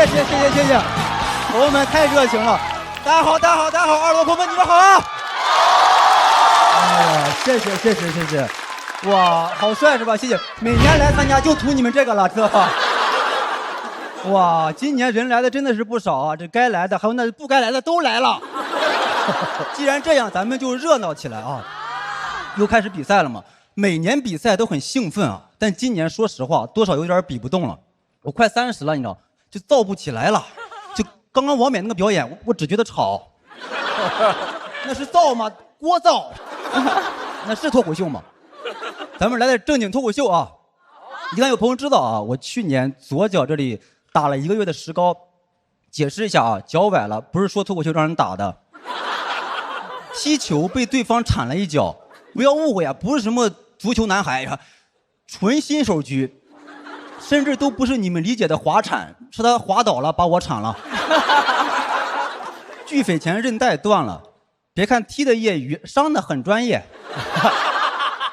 谢，朋友们太热情了，大家好，二楼朋友们你们好啊！哎呀，谢谢，哇，好帅是吧？谢谢，每年来参加就图你们这个了，知道吧？哇，今年人来的真的是不少啊，这该来的还有那不该来的都来了。既然这样，咱们就热闹起来啊！又开始比赛了嘛，每年比赛都很兴奋啊，但今年说实话，多少有点比不动了。我快30了，你知道，就造不起来了。就刚刚王冕那个表演，我只觉得吵。那是造吗？聒噪。那是脱口秀吗？咱们来点正经脱口秀啊！你看有朋友知道啊，我去年左脚这里打了1个月的石膏。解释一下啊，脚崴了，不是说脱口秀让人打的。踢球被对方铲了一脚，不要误会啊，不是什么足球男孩呀，纯新手局，甚至都不是你们理解的滑铲，是他滑倒了把我铲了。巨匪前韧带断了，别看踢的业余，伤的很专业。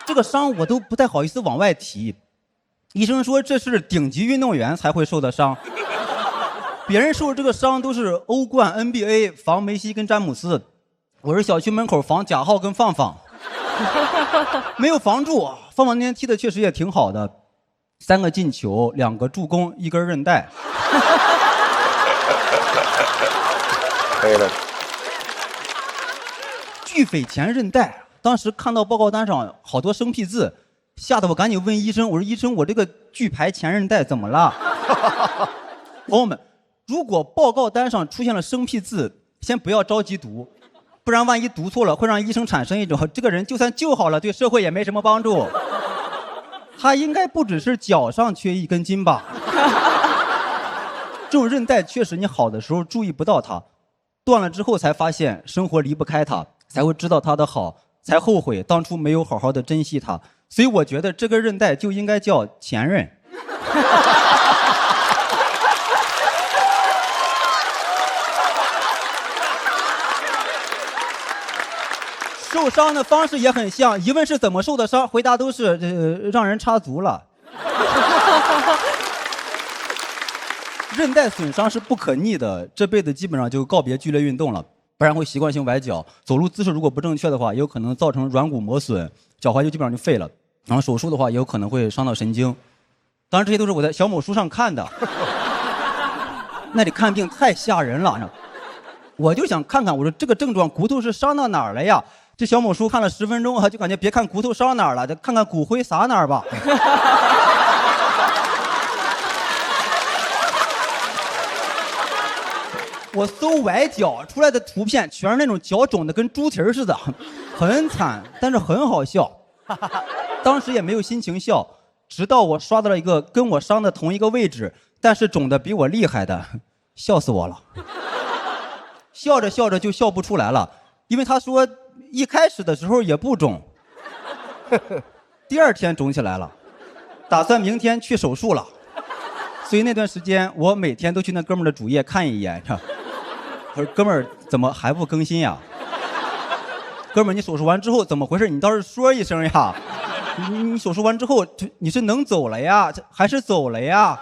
这个伤我都不太好意思往外提，医生说这是顶级运动员才会受的伤。别人受这个伤都是欧冠 NBA 防梅西跟詹姆斯，我是小区门口防贾浩跟放放。没有防住，放放那天踢的确实也挺好的，3个进球，2个助攻，1根韧带。可以了。巨匪前韧带，当时看到报告单上好多生僻字，吓得我赶紧问医生，我说医生，我这个巨排前韧带怎么了？朋友们，如果报告单上出现了生僻字，先不要着急读，不然万一读错了，会让医生产生一种这个人就算救好了，对社会也没什么帮助。他应该不只是脚上缺1根筋吧？这种韧带确实你好的时候注意不到它，断了之后才发现生活离不开它，才会知道它的好，才后悔当初没有好好的珍惜它。所以我觉得这根韧带就应该叫前任。受伤的方式也很像，疑问是怎么受的伤，回答都是让人插足了。韧带损伤是不可逆的，这辈子基本上就告别剧烈运动了，不然会习惯性崴脚。走路姿势如果不正确的话，也有可能造成软骨磨损，脚踝就基本上就废了。然后手术的话，也有可能会伤到神经。当然这些都是我在小某书上看的。那里看病太吓人了，我就想看看，我说这个症状骨头是伤到哪儿了呀？这小某书看了10分钟啊，就感觉别看骨头伤哪儿了，就看看骨灰撒哪儿吧。我搜崴脚出来的图片全是那种脚肿的跟猪蹄儿似的，很惨，但是很好笑。当时也没有心情笑，直到我刷到了一个跟我伤的同一个位置，但是肿的比我厉害的，笑死我了。笑着笑着就笑不出来了，因为他说一开始的时候也不肿，第2天肿起来了，打算明天去手术了。所以那段时间我每天都去那哥们儿的主页看一眼。我说哥们儿怎么还不更新呀？哥们儿你手术完之后怎么回事？你倒是说一声呀。你手术完之后你是能走了呀还是走了呀？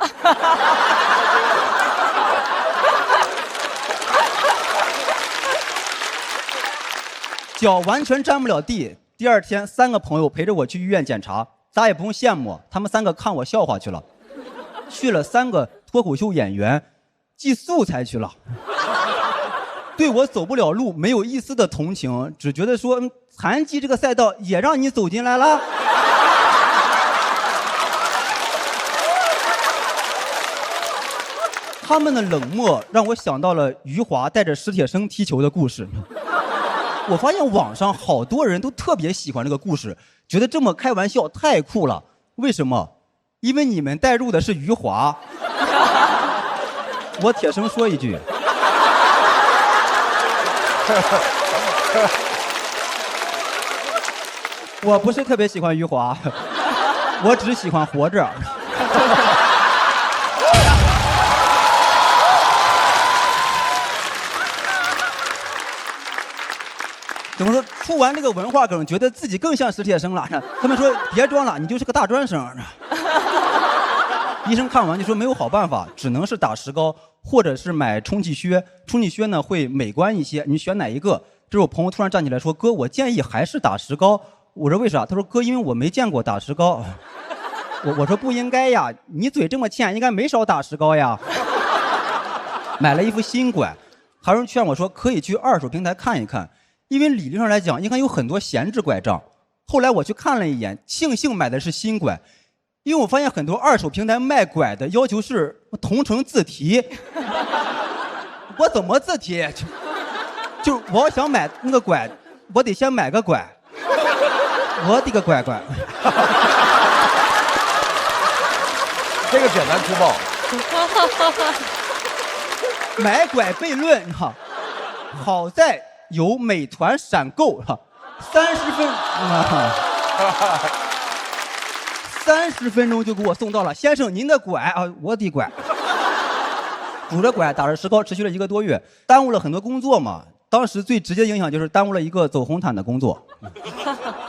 脚完全沾不了地。第2天3个朋友陪着我去医院检查，咱也不用羡慕，他们3个看我笑话去了。去了3个脱口秀演员，寄素材去了。对我走不了路没有一丝的同情，只觉得说残疾这个赛道也让你走进来了。他们的冷漠让我想到了余华带着史铁生踢球的故事。我发现网上好多人都特别喜欢这个故事，觉得这么开玩笑太酷了。为什么？因为你们带入的是余华。我铁生说一句，我不是特别喜欢余华，我只喜欢活着。怎么说？出完这个文化梗，觉得自己更像史铁生了。他们说别装了，你就是个大专生。医生看完就说没有好办法，只能是打石膏，或者是买充气靴。充气靴呢会美观一些，你选哪一个？这时我朋友突然站起来说：“哥，我建议还是打石膏。”我说为啥？他说：“哥，因为我没见过打石膏。”我说不应该呀，你嘴这么欠，应该没少打石膏呀。买了一副新拐，还有人劝我说可以去二手平台看一看，因为理论上来讲应该有很多闲置拐杖。后来我去看了一眼，庆幸买的是新拐，因为我发现很多二手平台卖拐的要求是同城自提。我怎么自提？就我要想买那个拐，我得先买个拐。我的个乖乖！这个简单粗暴。买拐悖论哈，好在有美团闪购哈，30分钟就给我送到了。先生，您的拐啊，我的拐。拄着拐打着石膏，持续了1个多月，耽误了很多工作嘛。当时最直接影响就是耽误了一个走红毯的工作，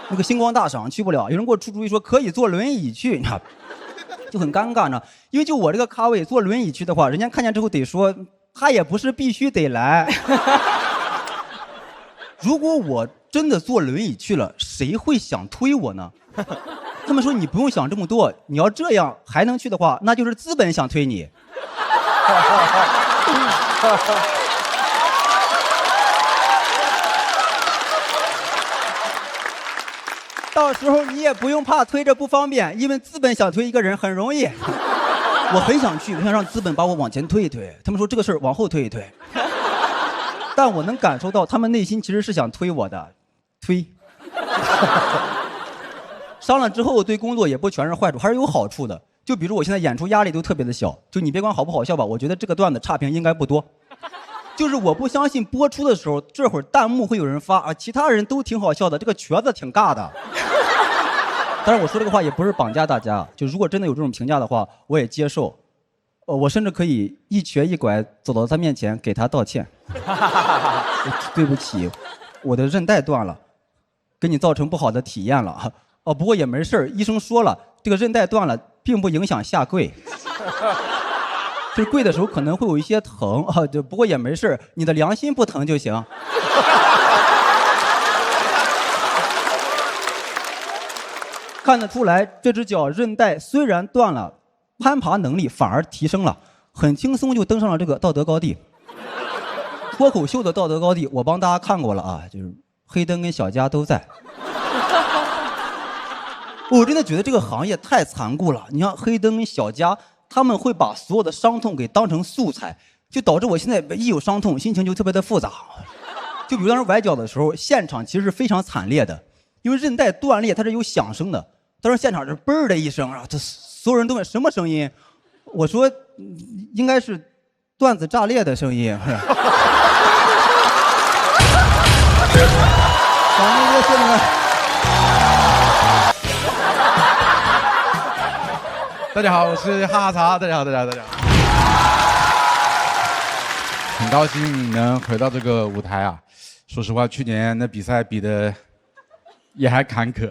那个星光大赏去不了。有人给我出主意说可以坐轮椅去，就很尴尬呢。因为就我这个咖位，坐轮椅去的话，人家看见之后得说他也不是必须得来。如果我真的坐轮椅去了，谁会想推我呢？他们说你不用想这么多，你要这样还能去的话，那就是资本想推你。到时候你也不用怕推着不方便，因为资本想推一个人很容易。我很想去，我想让资本把我往前推一推。他们说这个事儿往后推一推，但我能感受到他们内心其实是想推我的，推。伤了之后对工作也不全是坏处，还是有好处的。就比如我现在演出压力都特别的小，就你别管好不好笑吧，我觉得这个段子差评应该不多。就是我不相信播出的时候，这会儿弹幕会有人发啊，其他人都挺好笑的，这个瘸子挺尬的。当然我说这个话也不是绑架大家，就如果真的有这种评价的话，我也接受。我甚至可以一瘸一拐走到他面前给他道歉。对不起，我的韧带断了，给你造成不好的体验了。哦，不过也没事，医生说了，这个韧带断了并不影响下跪。就是跪的时候可能会有一些疼啊，就不过也没事，你的良心不疼就行。看得出来，这只脚韧带虽然断了，攀爬能力反而提升了，很轻松就登上了这个道德高地。脱口秀的道德高地，我帮大家看过了啊，就是黑灯跟小佳都在。我真的觉得这个行业太残酷了，你像黑灯跟小佳。他们会把所有的伤痛给当成素材，就导致我现在一有伤痛，心情就特别的复杂。就比如当时崴脚的时候，现场其实是非常惨烈的，因为韧带断裂它是有响声的，当时现场是嘣的一声啊，这所有人都问什么声音，我说应该是段子炸裂的声音。咱们这个呢。大家好，我是哈哈茶。大家好。很高兴能回到这个舞台啊。说实话，去年的比赛比的也还坎坷，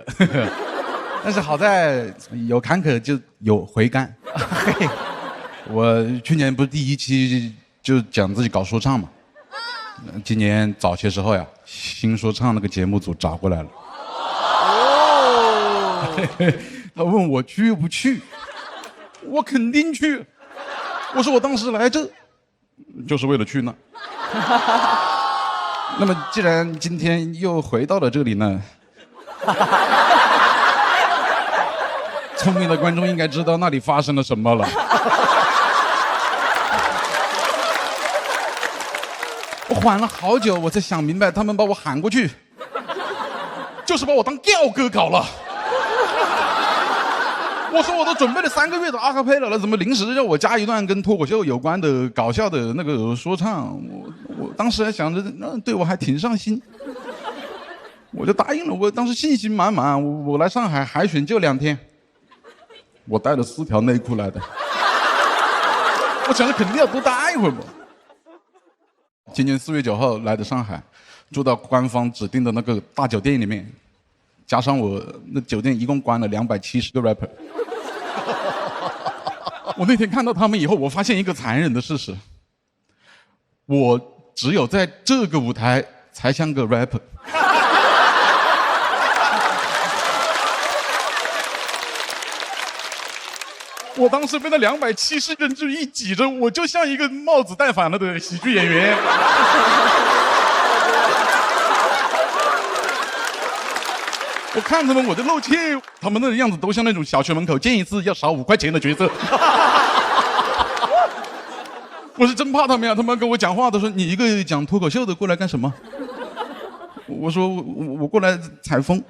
但是好在有坎坷就有回甘。我去年不是第1期就讲自己搞说唱嘛，今年早些时候呀，新说唱那个节目组找过来了。他问我去不去。我肯定去，我说我当时来这，就是为了去那。那么既然今天又回到了这里呢，聪明的观众应该知道那里发生了什么了。我缓了好久，我才想明白，他们把我喊过去，就是把我当调哥搞了。我说我都准备了3个月的阿卡贝拉了，怎么临时让我加一段跟脱口秀有关的搞笑的那个说唱？我当时还想着，那对我还挺上心，我就答应了。我当时信心满满，我来上海海选就2天，我带了4条内裤来的，我想着肯定要多待一会儿嘛。今年4月9号来的上海，住到官方指定的那个大酒店里面，加上我那酒店一共关了270个 rapper。我那天看到他们以后，我发现一个残忍的事实：我只有在这个舞台才像个 rapper。我当时被那270人就一挤着，我就像一个帽子戴反了的喜剧演员。我看他们我就露怯，他们那个样子都像那种小学门口见一次要少5块钱的角色。我是真怕他们呀！他们跟我讲话都说：“你一个讲脱口秀的过来干什么？”我说：“我过来采风。”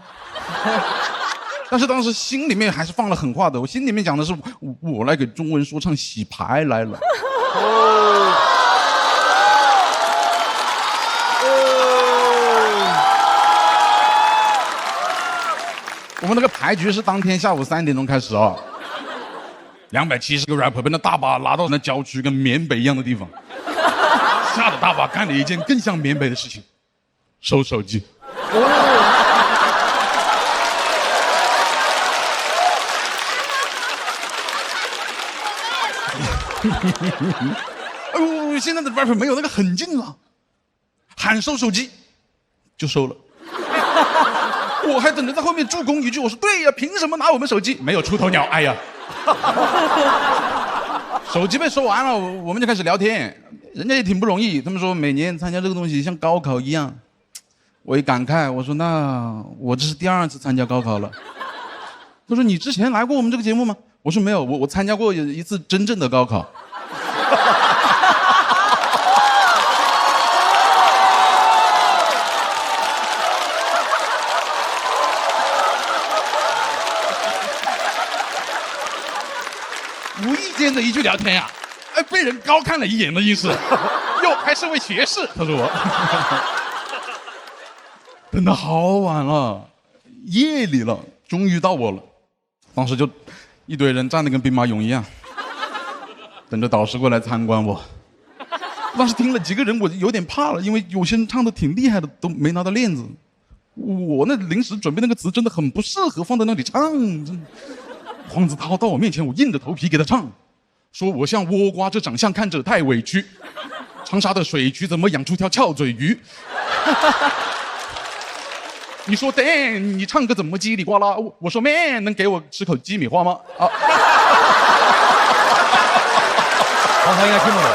但是当时心里面还是放了狠话的，我心里面讲的是我来给中文说唱洗牌来了。我们那个牌局是当天下午3点钟开始啊，270个 rapper 被那大巴拉到那郊区跟缅北一样的地方，吓得大巴干了一件更像缅北的事情，收手机。哎呦，现在的 rapper 没有那个狠劲了，喊收手机就收了。我还等着在后面助攻一句，我说对呀，凭什么拿我们手机？没有出头鸟，哎呀，手机被收完了，我们就开始聊天，人家也挺不容易。他们说每年参加这个东西像高考一样，我一感慨，我说那我这是第2次参加高考了。他说你之前来过我们这个节目吗？我说没有，我参加过一次真正的高考。无意间的一句聊天呀，被人高看了一眼的意思，哟，还是位学士。他说我等得好晚了，夜里了，终于到我了。当时就一堆人站得跟兵马俑一样，等着导师过来参观我。当时听了几个人，我有点怕了，因为有些人唱的挺厉害的，都没拿到链子。我那临时准备那个词真的很不适合放在那里唱。黄子韬到我面前，我硬着头皮给他唱，说我像倭瓜，这长相看着太委屈。长沙的水渠怎么养出条翘嘴鱼？你说 Dan， 你唱歌怎么叽里呱啦？我说 Man， 能给我吃口鸡米花吗？啊，他应该听不懂。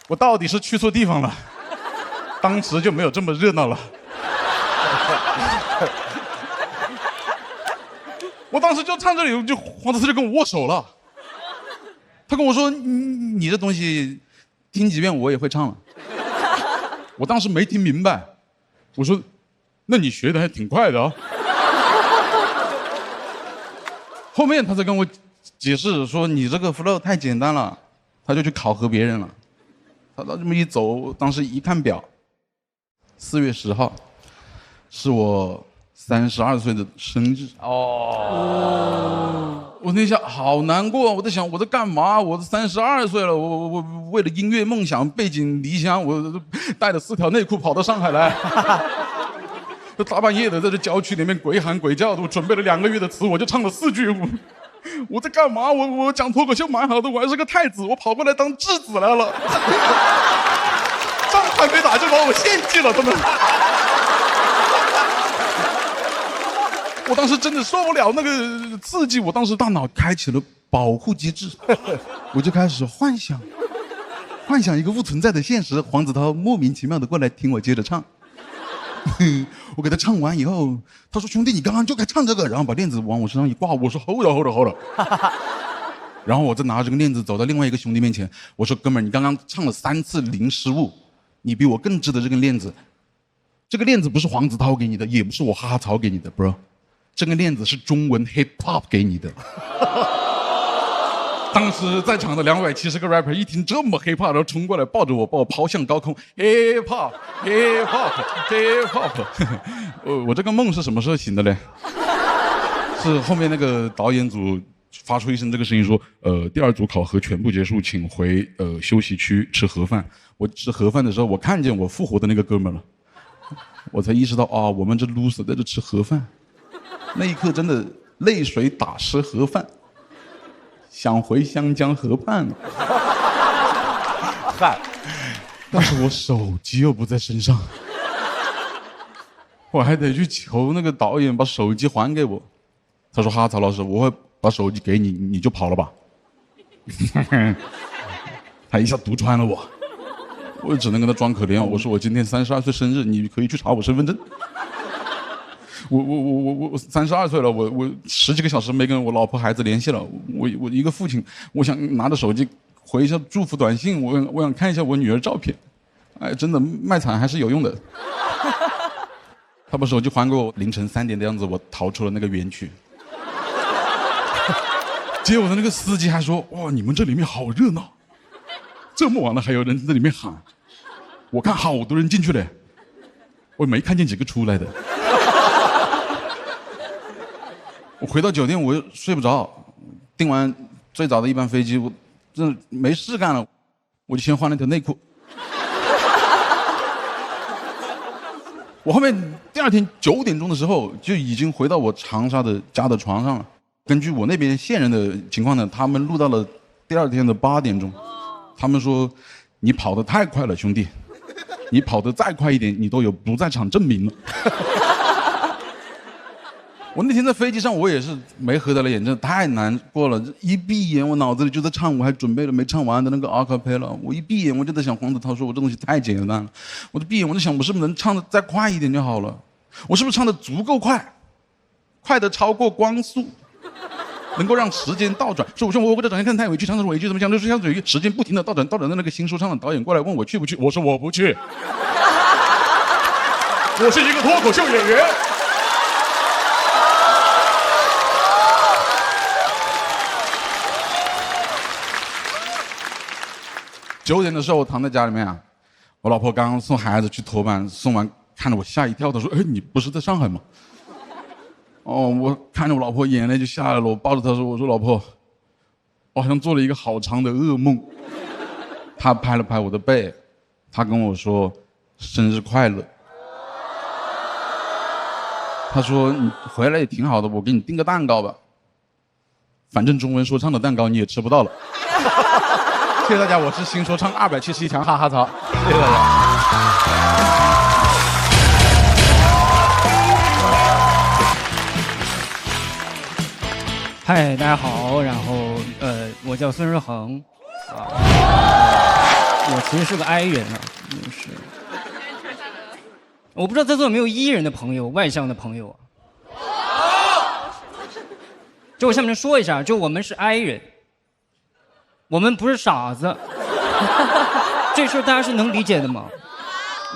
我到底是去错地方了，当时就没有这么热闹了。我当时就唱这里，就黄子韬就跟我握手了。他跟我说：“你这东西听几遍我也会唱了。”我当时没听明白，我说：“那你学的还挺快的啊。”后面他才跟我解释说：“你这个 flow 太简单了。”他就去考核别人了。他这么一走，当时一看表，4月10号是我32岁的生日。我那下好难过，我在想我在干嘛？我都32岁了，我为了音乐梦想背井离乡，我带着4条内裤跑到上海来，大半夜的在这郊区里面鬼喊鬼叫的。我准备了2个月的词，我就唱了4句。我在干嘛？我讲脱口秀蛮好的，我还是个太子，我跑过来当质子来了。仗还没打就把我献祭了，他们。我当时真的受不了那个刺激，我当时大脑开启了保护机制，我就开始幻想一个不存在的现实。黄子韬莫名其妙的过来听我接着唱，我给他唱完以后，他说：“兄弟，你刚刚就该唱这个。”然后把链子往我身上一挂，我说：“hold了。”然后我再拿着个链子走到另外一个兄弟面前，我说：“哥们儿，你刚刚唱了3次零失误，你比我更值得这根链子。这个链子不是黄子韬给你的，也不是我哈哈曹给你的 ，bro。”这个链子是中文 hip hop 给你的。当时在场的270个 rapper 一听这么 hip hop， 然后冲过来抱着我，把我抛向高空 ，hip hop hip hop hip hop。我这个梦是什么时候醒的嘞？是后面那个导演组发出一声这个声音说，第2组考核全部结束，请回休息区吃盒饭。我吃盒饭的时候，我看见我复活的那个哥们了，我才意识到啊，我们这 loser 在这吃盒饭。那一刻真的泪水打湿盒饭，想回湘江河畔。嗨，但是我手机又不在身上，我还得去求那个导演把手机还给我。他说：“哈，曹老师，我会把手机给你，你就跑了吧。”他一下读穿了我，我只能跟他装可怜。我说：“我今天32岁生日，你可以去查我身份证。”我32岁了，我10几个小时没跟我老婆孩子联系了。我一个父亲，我想拿着手机回一下祝福短信，我想看一下我女儿照片。哎，真的卖惨还是有用的。他把手机还给我，凌晨3点的样子，我逃出了那个园区。接我的那个司机还说：“哇，你们这里面好热闹，这么晚了还有人在里面喊。”我看好多人进去了，我没看见几个出来的。我回到酒店，我又睡不着，订完最早的一班飞机，我真的没事干了，我就先换了条内裤。我后面第二天9点钟的时候就已经回到我长沙的家的床上了。根据我那边线人的情况呢，他们录到了第二天的8点钟。他们说：“你跑得太快了，兄弟，你跑得再快一点，你都有不在场证明了。”我那天在飞机上，我也是没合得了眼，真的太难过了。一闭眼，我脑子里就在唱，我还准备了没唱完的那个阿卡贝拉。我一闭眼，我就在想，黄子韬说我这东西太简单了。我就闭眼，我就想，我是不是能唱得再快一点就好了？我是不是唱得足够快，快得超过光速，能够让时间倒转？说我这场戏看太委屈，唱的委屈怎么讲？就是像属于时间不停的倒转，倒转的那个新说唱的导演过来问我去不去，我说我不去，我是一个脱口秀演员。9点的时候，我躺在家里面啊，我老婆刚刚送孩子去托班，送完看着我吓一跳，她说：“哎，你不是在上海吗？”哦，我看着我老婆眼泪就下来了，我抱着她说：“我说老婆，我好像做了一个好长的噩梦。”她拍了拍我的背，她跟我说：“生日快乐。”她说：“你回来也挺好的，我给你订个蛋糕吧，反正中文说唱的蛋糕你也吃不到了。”谢谢大家，我是新说唱271强，哈哈曹，谢谢大家。嗨，大家好，然后我叫孙日恒，啊，我其实是个 I 人啊，就是我不知道在座有没有E人的朋友，外向的朋友啊。就我下面说一下，就我们是 I 人。我们不是傻子，这事大家是能理解的吗？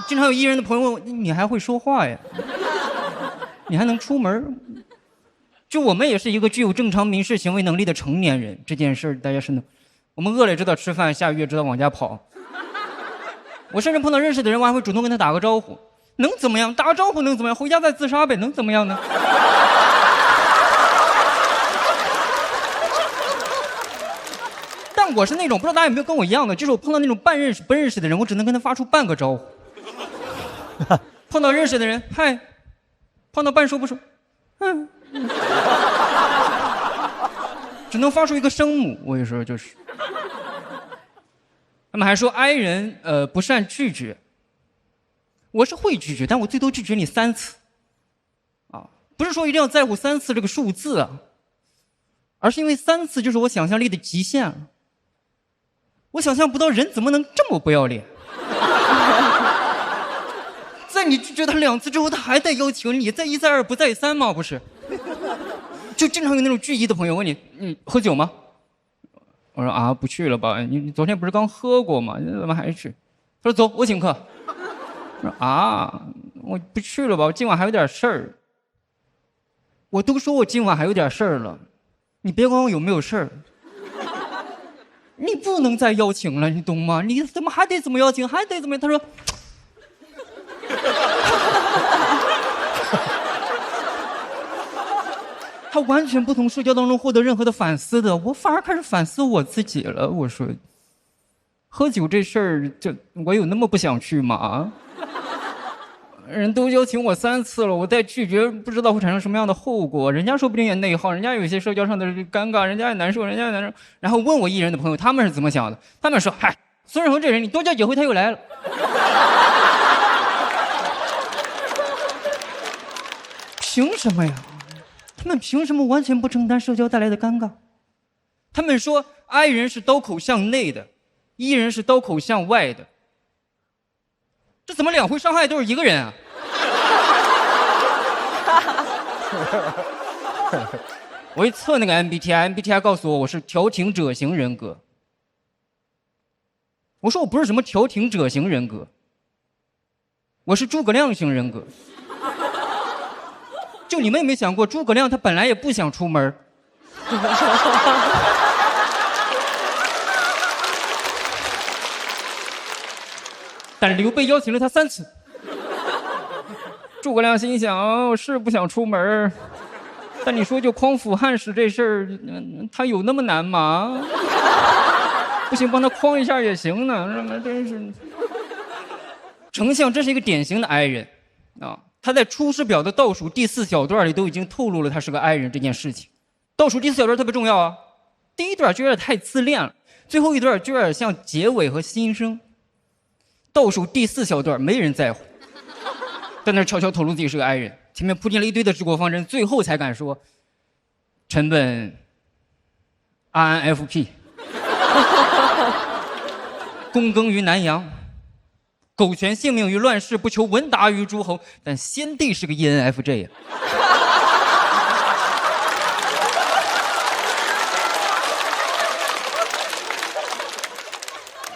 经常有E人的朋友问你还会说话呀？你还能出门？就我们也是一个具有正常民事行为能力的成年人，这件事大家是能。我们饿了也知道吃饭，下雨也知道往家跑。我甚至碰到认识的人，我还会主动跟他打个招呼，能怎么样？打个招呼能怎么样？回家再自杀呗，能怎么样呢？但我是那种不知道大家有没有跟我一样的，就是我碰到那种半认识不认识的人，我只能跟他发出半个招呼。碰到认识的人，嗨；碰到半说不说，只能发出一个声母。我有时候就是。他们还说 I 人不善拒绝，我是会拒绝，但我最多拒绝你3次。啊，不是说一定要在乎3次这个数字啊，而是因为3次就是我想象力的极限了。我想象不到人怎么能这么不要脸。在你拒绝他2次之后，他还在邀请你，再1再2不再3吗？不是，就经常有那种拒一的朋友问你喝酒吗？我说啊，不去了吧，你昨天不是刚喝过吗？你怎么还去？他说走，我请客。我说啊，我不去了吧，我今晚还有点事儿。我都说我今晚还有点事儿了，你别管我有没有事儿。你不能再邀请了，你懂吗？你怎么还得怎么邀请，还得怎么？他说，他完全不从社交当中获得任何的反思的，我反而开始反思我自己了。我说，喝酒这事儿，这我有那么不想去吗？人都邀请我3次了，我再拒绝，不知道会产生什么样的后果。人家说不定也内耗，人家有一些社交上的尴尬，人家也难受，人家也难受。然后问我艺人的朋友，他们是怎么想的？他们说：“嗨，孙志恒这人，你多叫几回他又来了。”凭什么呀？他们凭什么完全不承担社交带来的尴尬？他们说 I 人是刀口向内的，E 人是刀口向外的。这怎么2回伤害都是一个人啊？我一测那个 MBTI 告诉我是调停者型人格。我说我不是什么调停者型人格，我是诸葛亮型人格。就你们有没有想过，诸葛亮他本来也不想出门，但是刘备邀请了他3次。诸葛亮心想，我是不想出门，但你说就匡扶汉室这事儿，他有那么难吗？不行，帮他匡一下也行呢。真是，丞相真是一个典型的 I 人啊！他在《出师表》的倒数第4小段里都已经透露了他是个 I 人这件事情。倒数第4小段特别重要啊，第一段就有点太自恋了，最后一段就有点像结尾和心声。倒数第4小段没人在乎，在那悄悄透露自己是个 I 人，前面铺垫了一堆的治国方针，最后才敢说臣本 INFP 躬耕于南阳，苟全性命于乱世，不求闻达于诸侯。但先帝是个 ENFJ 呀。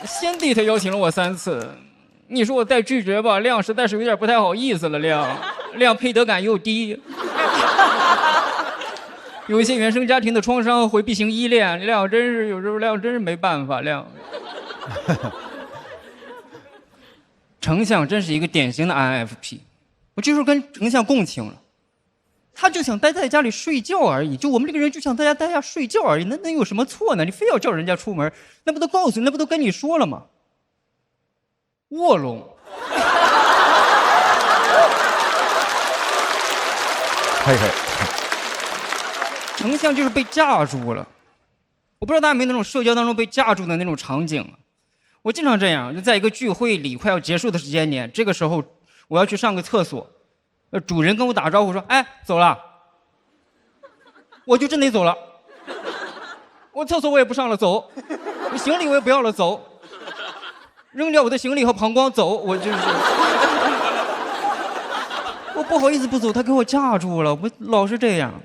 先帝他邀请了我3次，你说我再拒绝吧，亮实在是有点不太好意思了。亮配得感又低，有一些原生家庭的创伤，回避型依恋，亮真是有时候亮真是没办法。亮丞相真是一个典型的 INFP， 我就是跟丞相共情了，他就想待在家里睡觉而已，就我们这个人就想在家待下睡觉而已，那有什么错呢？你非要叫人家出门，那不都告诉你，那不都跟你说了吗？卧龙。可以。丞相就是被架住了，我不知道大家有没有那种社交当中被架住的那种场景啊？我经常这样，就在一个聚会里快要结束的时间点，这个时候我要去上个厕所，主人跟我打招呼说：“哎，走了。”我就真得走了，我厕所我也不上了，走，我行李我也不要了，走，扔掉我的行李和膀胱走，我就是。我不好意思不走，他给我架住了，我老是这样。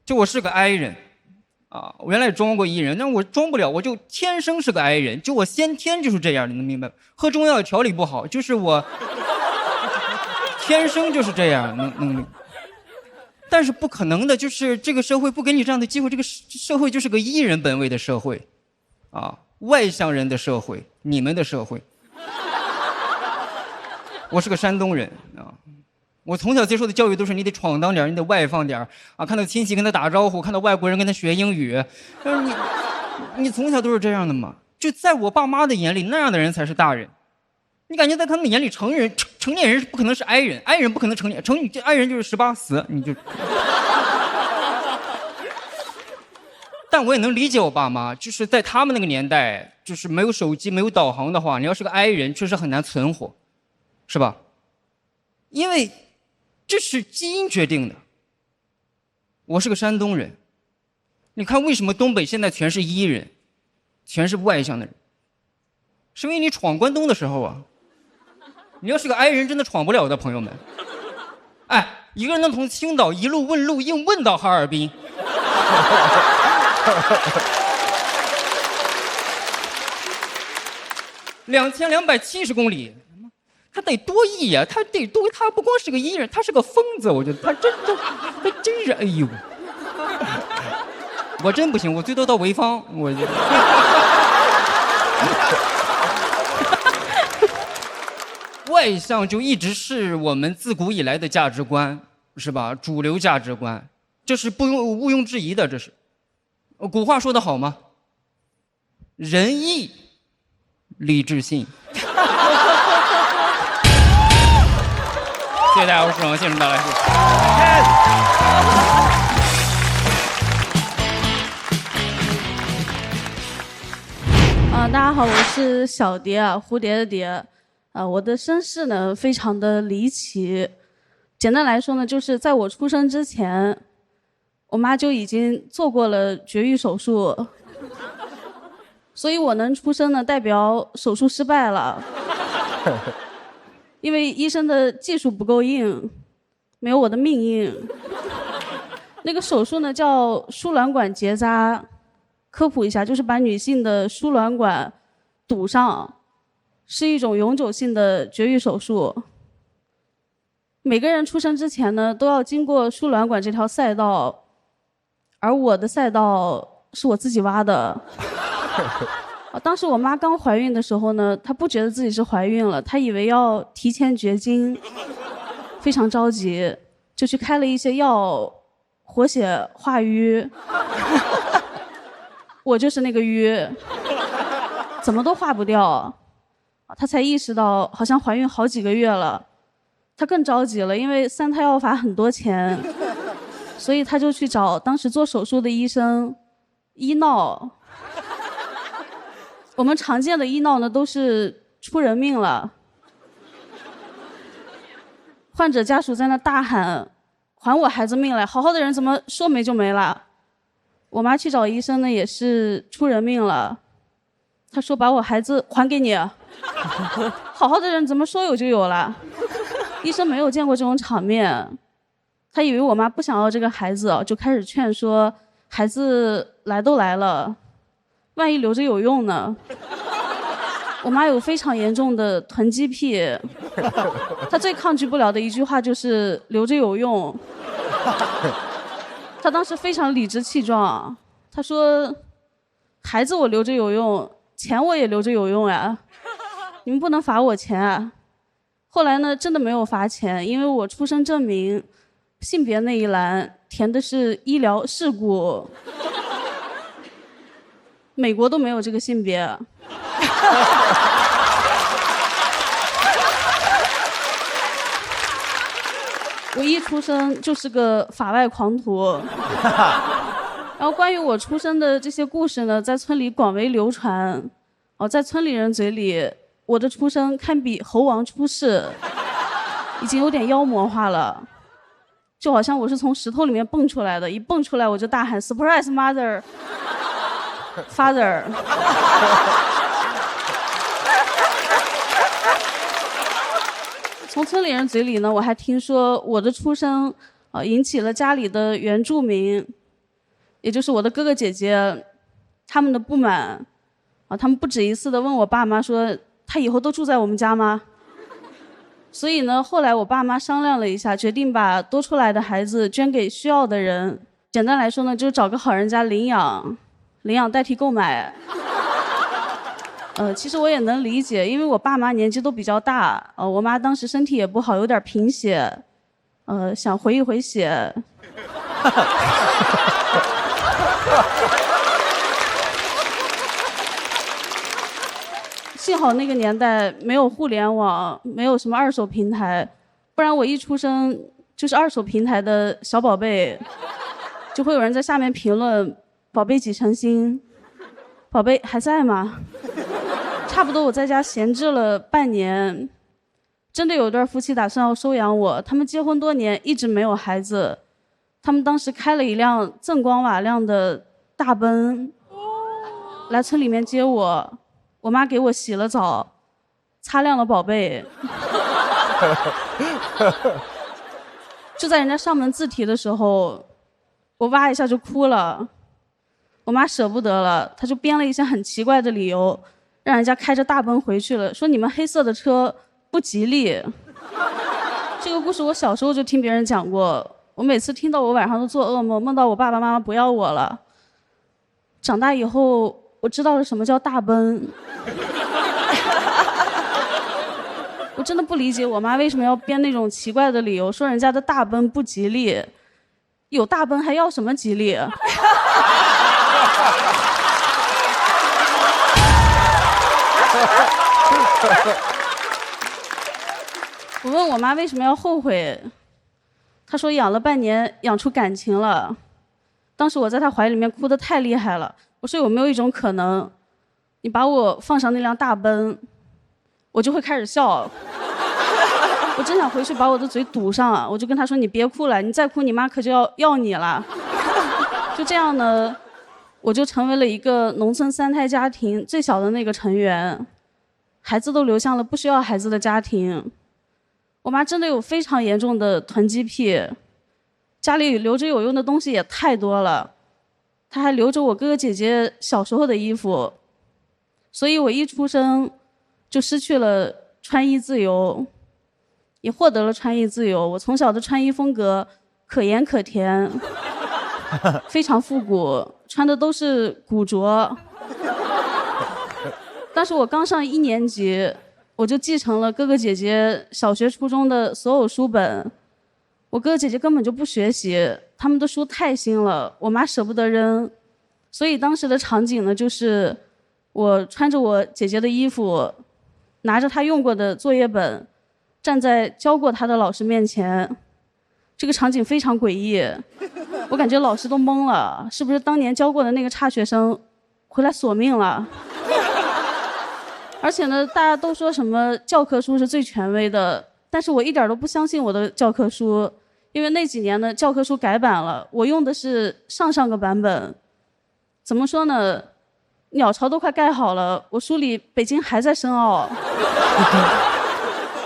就我是个 I 人啊，我原来也装过 E 人，但我装不了，我就天生是个 I 人，就我先天就是这样，你能明白吗？喝中药调理不好，就是我天生就是这样，能。但是不可能的，就是这个社会不给你这样的机会，这个社会就是个 E 人本位的社会，啊，外向人的社会，你们的社会。我是个山东人啊。我从小接受的教育都是你得闯荡点，你得外放点啊！看到亲戚跟他打招呼，看到外国人跟他学英语，你从小都是这样的嘛？就在我爸妈的眼里，那样的人才是大人。你感觉在他们眼里，成年人是不可能是 I 人，I 人不可能成年，I 人就是18死，你就。但我也能理解我爸妈，就是在他们那个年代，就是没有手机、没有导航的话，你要是个 I 人，确实很难存活，是吧？因为这是基因决定的。我是个山东人，你看为什么东北现在全是 E 人，全是外向的人？是因为你闯关东的时候啊，你要是个 I 人，真的闯不了的，朋友们。哎，一个人能从青岛一路问路硬问到哈尔滨。2270公里。他得多 E 呀，他不光是个 E 人，他是个疯子，我觉得他真是，哎呦，我真不行，我最多到潍坊，我就。外向就一直是我们自古以来的价值观，是吧？主流价值观，这是毋庸置疑的，这是。古话说得好吗？仁义礼智信。谢谢大家，我是盛，谢谢你们带来。大家好，我是小蝶啊，蝴蝶的蝶。我的身世呢非常的离奇，简单来说呢，就是在我出生之前，我妈就已经做过了绝育手术，所以我能出生呢，代表手术失败了，因为医生的技术不够硬，没有我的命硬。那个手术呢叫输卵管结扎，科普一下，就是把女性的输卵管堵上，是一种永久性的绝育手术。每个人出生之前呢，都要经过输卵管这条赛道，而我的赛道是我自己挖的。当时我妈刚怀孕的时候呢，她不觉得自己是怀孕了，她以为要提前绝经，非常着急，就去开了一些药，活血化瘀。我就是那个瘀，怎么都化不掉。她才意识到好像怀孕好几个月了，她更着急了，因为3胎药法很多钱，所以她就去找当时做手术的医生医闹。我们常见的医闹呢，都是出人命了，患者家属在那大喊：“还我孩子命来！好好的人怎么说没就没了？”我妈去找医生呢，也是出人命了。她说：“把我孩子还给你。”好好的人怎么说有就有了？医生没有见过这种场面，他以为我妈不想要这个孩子，就开始劝说：“孩子来都来了，万一留着有用呢？”我妈有非常严重的囤积癖，她最抗拒不了的一句话就是“留着有用”。她当时非常理直气壮，她说：“孩子我留着有用，钱我也留着有用呀，你们不能罚我钱啊。”后来呢，真的没有罚钱，因为我出生证明性别那一栏填的是医疗事故，美国都没有这个性别。我一出生就是个法外狂徒。然后关于我出生的这些故事呢，在村里广为流传。在村里人嘴里，我的出生堪比猴王出世，已经有点妖魔化了，就好像我是从石头里面蹦出来的，一蹦出来我就大喊 Surprise Mother Father。 从村里人嘴里呢，我还听说我的出生引起了家里的原住民，也就是我的哥哥姐姐，他们的不满。他们不止一次的问我爸妈说：“他以后都住在我们家吗？”所以呢，后来我爸妈商量了一下，决定把多出来的孩子捐给需要的人。简单来说呢，就是找个好人家领养，领养代替购买。其实我也能理解，因为我爸妈年纪都比较大，我妈当时身体也不好，有点贫血，想回一回血。幸好那个年代没有互联网，没有什么二手平台，不然我一出生就是二手平台的小宝贝，就会有人在下面评论：“宝贝几成新？宝贝还在吗？”差不多我在家闲置了半年，真的有对夫妻打算要收养我，他们结婚多年一直没有孩子，他们当时开了一辆锃光瓦亮的大奔来村里面接我。我妈给我洗了澡，擦亮了宝贝。就在人家上门自提的时候，我哇一下就哭了。我妈舍不得了，她就编了一些很奇怪的理由，让人家开着大奔回去了，说你们黑色的车不吉利。这个故事我小时候就听别人讲过，我每次听到我晚上都做噩梦，梦到我爸爸妈妈不要我了。长大以后我知道了什么叫大奔。我真的不理解我妈为什么要编那种奇怪的理由，说人家的大奔不吉利，有大奔还要什么吉利？我问我妈为什么要后悔，她说养了半年养出感情了。当时我在她怀里面哭得太厉害了，我说有没有一种可能，你把我放上那辆大奔，我就会开始笑。我真想回去把我的嘴堵上，我就跟她说你别哭了，你再哭你妈可就要你了。就这样呢，我就成为了一个农村3胎家庭最小的那个成员，孩子都流向了不需要孩子的家庭。我妈真的有非常严重的囤积癖，家里留着有用的东西也太多了，她还留着我哥哥姐姐小时候的衣服，所以我一出生就失去了穿衣自由，也获得了穿衣自由。我从小的穿衣风格可盐可甜，非常复古，穿的都是古着。但是我刚上1年级，我就继承了哥哥姐姐小学初中的所有书本。我哥哥姐姐根本就不学习，他们的书太新了，我妈舍不得扔。所以当时的场景呢，就是我穿着我姐姐的衣服，拿着她用过的作业本，站在教过她的老师面前。这个场景非常诡异，我感觉老师都懵了，是不是当年教过的那个差学生回来索命了？而且呢，大家都说什么教科书是最权威的，但是我一点都不相信我的教科书，因为那几年呢，教科书改版了，我用的是上上个版本。怎么说呢？鸟巢都快盖好了，我书里北京还在深奥。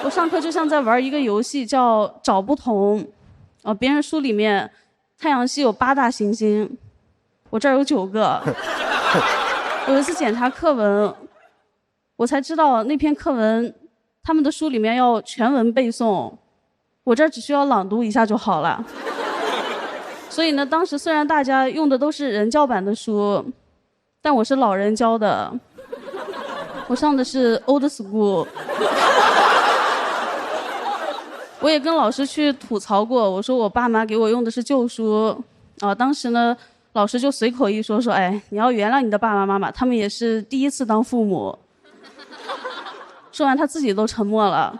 我上课就像在玩一个游戏，叫找不同。别人书里面太阳系有8大行星，我这儿有9个。有一次检查课文，我才知道那篇课文他们的书里面要全文背诵，我这儿只需要朗读一下就好了。所以呢，当时虽然大家用的都是人教版的书，但我是老人教的，我上的是 old school。我也跟老师去吐槽过，我说我爸妈给我用的是旧书，当时呢，老师就随口一说，哎，你要原谅你的爸爸妈妈，他们也是第一次当父母。说完他自己都沉默了，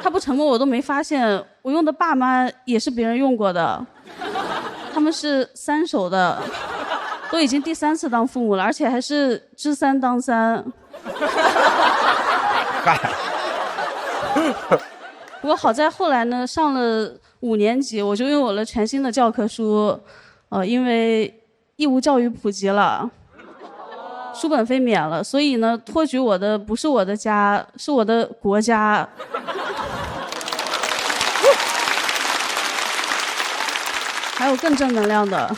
他不沉默我都没发现，我用的爸妈也是别人用过的，他们是3手的，都已经第3次当父母了，而且还是知3当3。不过好在后来呢，上了5年级，我就拥有了全新的教科书，因为义务教育普及了，书本费免了，所以呢，托举我的不是我的家，是我的国家。还有更正能量的。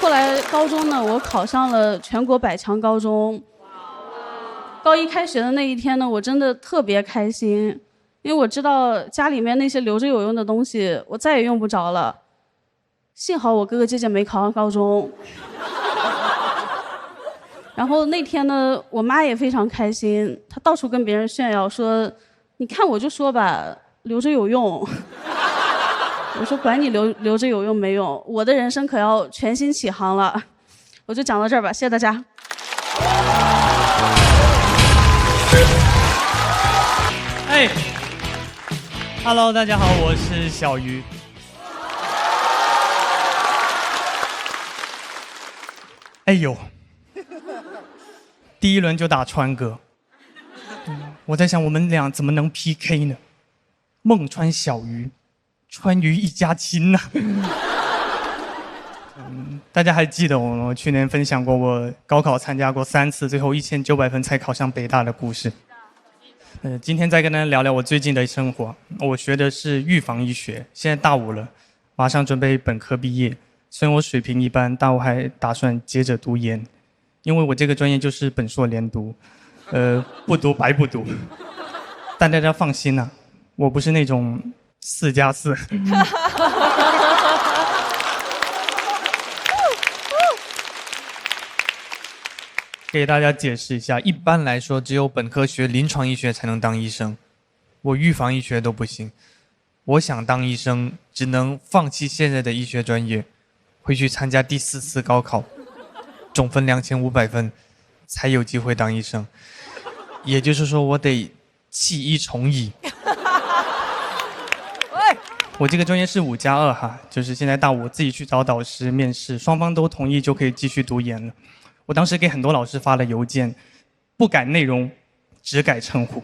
后来高中呢，我考上了全国100强高中。高1开学的那一天呢，我真的特别开心，因为我知道家里面那些留着有用的东西，我再也用不着了。幸好我哥哥姐姐没考上高中。然后那天呢，我妈也非常开心，她到处跟别人炫耀说：“你看我就说吧，留着有用。”我说管你留着有用没用，我的人生可要全新起航了。我就讲到这儿吧，谢谢大家。哎 ，Hello， 大家好，我是小鱼。哎呦，第一轮就打川哥，我在想我们俩怎么能 PK 呢？孟川小鱼。川渝一家亲呐、大家还记得我去年分享过我高考参加过3次，最后1900分才考上北大的故事。今天再跟大家聊聊我最近的生活。我学的是预防医学，现在大5了，马上准备本科毕业。虽然我水平一般，但我还打算接着读研，因为我这个专业就是本硕连读，不读白不读。但大家放心呐、我不是那种4+4。给大家解释一下，一般来说，只有本科学临床医学才能当医生，我预防医学都不行。我想当医生，只能放弃现在的医学专业，回去参加第4次高考。总分2500分，才有机会当医生。也就是说，我得弃医从医。我这个专业是5+2哈，就是现在大五自己去找导师面试，双方都同意就可以继续读研了。我当时给很多老师发了邮件，不改内容，只改称呼，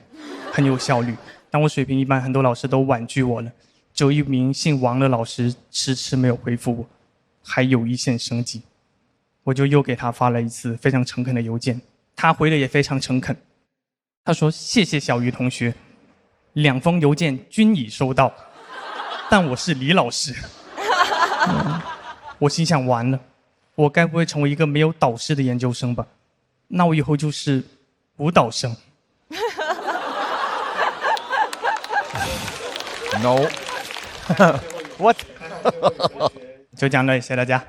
很有效率。但我水平一般，很多老师都婉拒我了。只有一名姓王的老师迟迟没有回复我，还有一线生机。我就又给他发了一次非常诚恳的邮件，他回的也非常诚恳。他说：“谢谢小鱼同学，2封邮件均已收到。”但我是李老师。我心想，完了，我该不会成为一个没有导师的研究生吧？那我以后就是舞蹈生。No， what？ 就这样了，谢谢大家。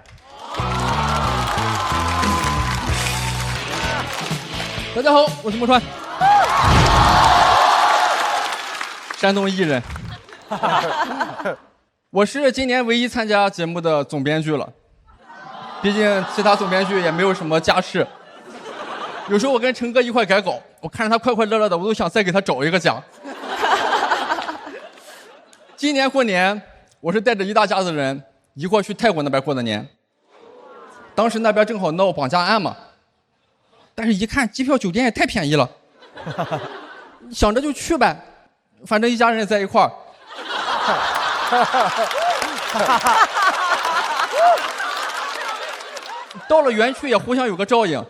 大家好，我是莫川，山东艺人。我是今年唯一参加节目的总编剧了，毕竟其他总编剧也没有什么家世。有时候我跟陈哥一块改稿，我看着他快快乐乐的，我都想再给他找一个家。今年过年，我是带着一大家子人一块去泰国那边过的年。当时那边正好闹绑架案嘛，但是一看机票酒店也太便宜了，想着就去呗，反正一家人在一块儿。到了园区也互相有个照应。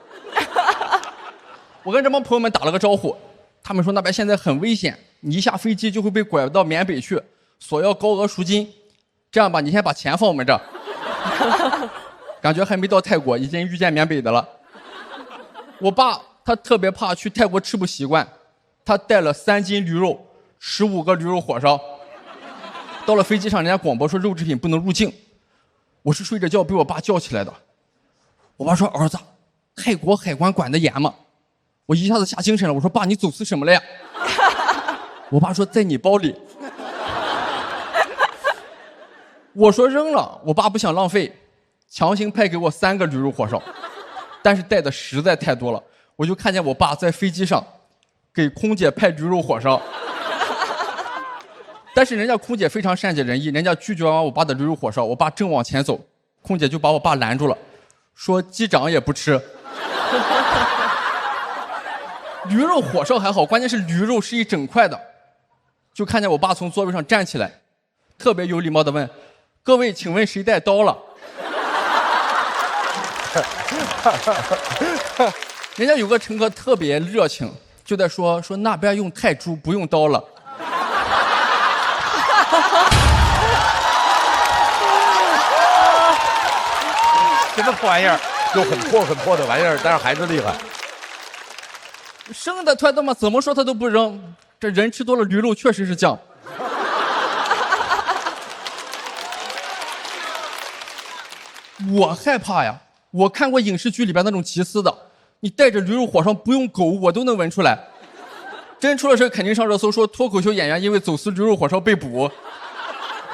我跟这帮朋友们打了个招呼，他们说那边现在很危险，你一下飞机就会被拐到缅北去，索要高额赎金。这样吧，你先把钱放我们这儿。感觉还没到泰国，已经遇见缅北的了。我爸他特别怕去泰国吃不习惯，他带了3斤驴肉，15个驴肉火烧。到了飞机上，人家广播说肉制品不能入境。我是睡着觉被我爸叫起来的。我爸说：“儿子，泰国海关管得严吗？”我一下子吓精神了，我说：“爸，你走私什么了呀？”我爸说：“在你包里。”我说扔了，我爸不想浪费，强行派给我3个驴肉火烧，但是带的实在太多了，我就看见我爸在飞机上给空姐派驴肉火烧。但是人家空姐非常善解人意，人家拒绝完我爸的驴肉火烧，我爸正往前走，空姐就把我爸拦住了，说机长也不吃。驴肉火烧还好，关键是驴肉是一整块的。就看见我爸从座位上站起来，特别有礼貌地问：“各位，请问谁带刀了？”人家有个乘客特别热情，就在说那边用泰铢不用刀了。什么破玩意儿？就很破的玩意儿，但是还是厉害。生的他妈怎么说他都不扔，这人吃多了驴肉确实是酱。我害怕呀，我看过影视剧里边那种缉私的，你带着驴肉火烧不用狗我都能闻出来。真出了事肯定上热搜，说脱口秀演员因为走私驴肉火烧被捕。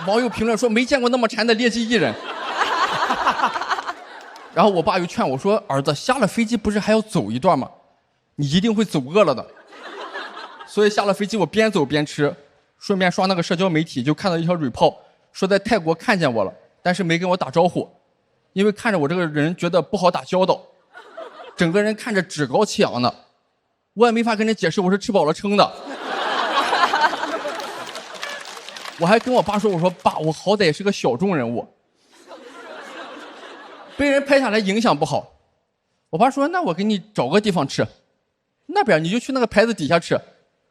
网友评论说没见过那么馋的劣迹艺人。然后我爸又劝我说：“儿子，下了飞机不是还要走一段吗？你一定会走饿了的。”所以下了飞机我边走边吃，顺便刷那个社交媒体，就看到一条蕊炮，说在泰国看见我了，但是没跟我打招呼，因为看着我这个人觉得不好打交道，整个人看着趾高气扬的，我也没法跟人解释我是吃饱了撑的。我还跟我爸说：“我说爸，我好歹也是个小众人物。”被人拍下来影响不好，我爸说：“那我给你找个地方吃，那边你就去那个牌子底下吃，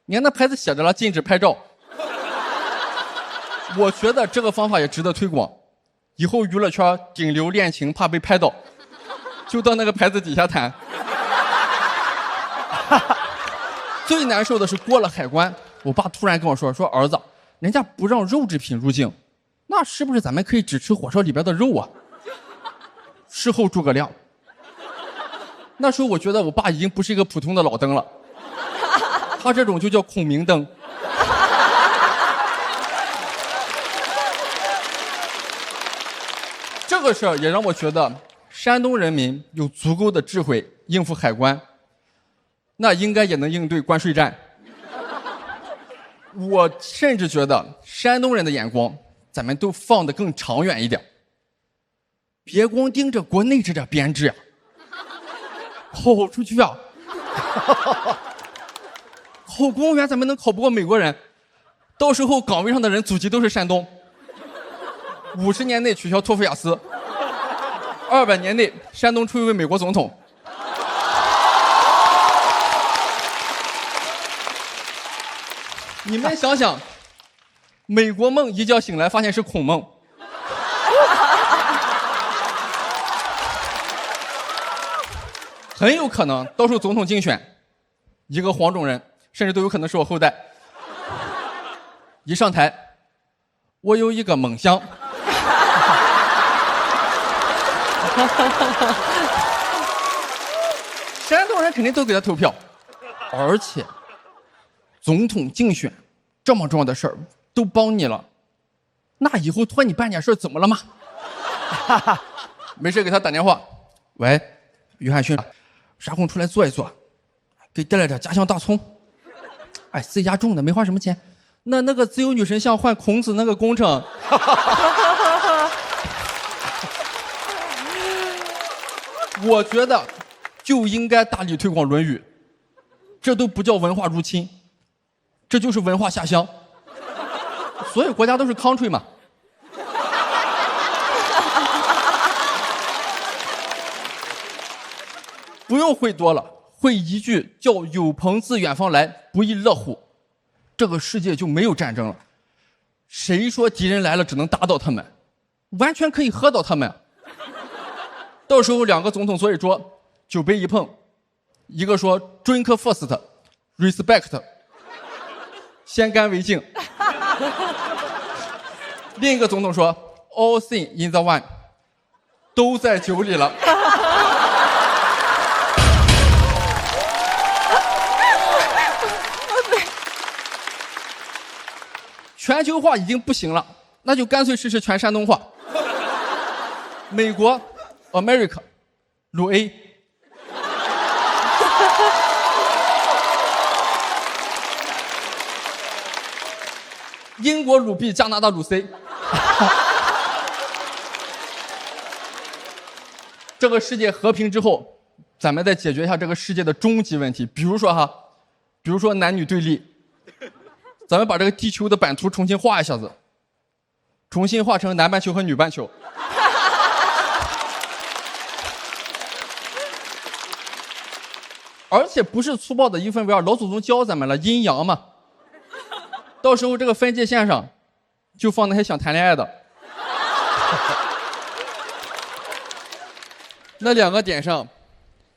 你看那牌子写着了禁止拍照。”我觉得这个方法也值得推广，以后娱乐圈顶流恋情怕被拍到，就到那个牌子底下谈。最难受的是过了海关，我爸突然跟我说：“儿子，人家不让肉制品入境，那是不是咱们可以只吃火烧里边的肉啊？”事后诸葛亮。那时候我觉得我爸已经不是一个普通的老登了，他这种就叫孔明灯。这个事儿也让我觉得山东人民有足够的智慧应付海关，那应该也能应对关税战。我甚至觉得山东人的眼光，咱们都放得更长远一点，别光盯着国内这点编制啊，跑出去啊！考公务员咱们能考不过美国人，到时候岗位上的人祖籍都是山东。50年内取消托福雅思，200年内山东出一位美国总统。你们想想，美国梦一觉醒来发现是孔孟。很有可能到时候总统竞选，一个黄种人，甚至都有可能是我后代。一上台，我有一个梦想。山东人肯定都给他投票，而且总统竞选这么重要的事儿都帮你了，那以后托你办点事儿怎么了嘛？没事给他打电话，喂，约翰逊，啥空出来坐一坐，给带来点家乡大葱。哎，自己家种的，没花什么钱。那个自由女神像换孔子那个工程。我觉得就应该大力推广《论语》，这都不叫文化入侵，这就是文化下乡。所有国家都是 country 嘛。不用会多了，会一句叫“有朋自远方来，不亦乐乎”，这个世界就没有战争了。谁说敌人来了只能打倒他们？完全可以喝倒他们。到时候2个总统坐一桌，酒杯一碰，一个说 drink first respect 先干为敬，另一个总统说 all thing in the wine 都在酒里了。全球化已经不行了，那就干脆试试全山东话。美国 America 鲁 A， 英国鲁 B， 加拿大鲁 C。这个世界和平之后，咱们再解决一下这个世界的终极问题，比如说男女对立，咱们把这个地球的版图重新画一下子，重新画成南半球和女半球。而且不是粗暴的1分为2，老祖宗教咱们了，阴阳嘛。到时候这个分界线上，就放那些想谈恋爱的。那2个点上，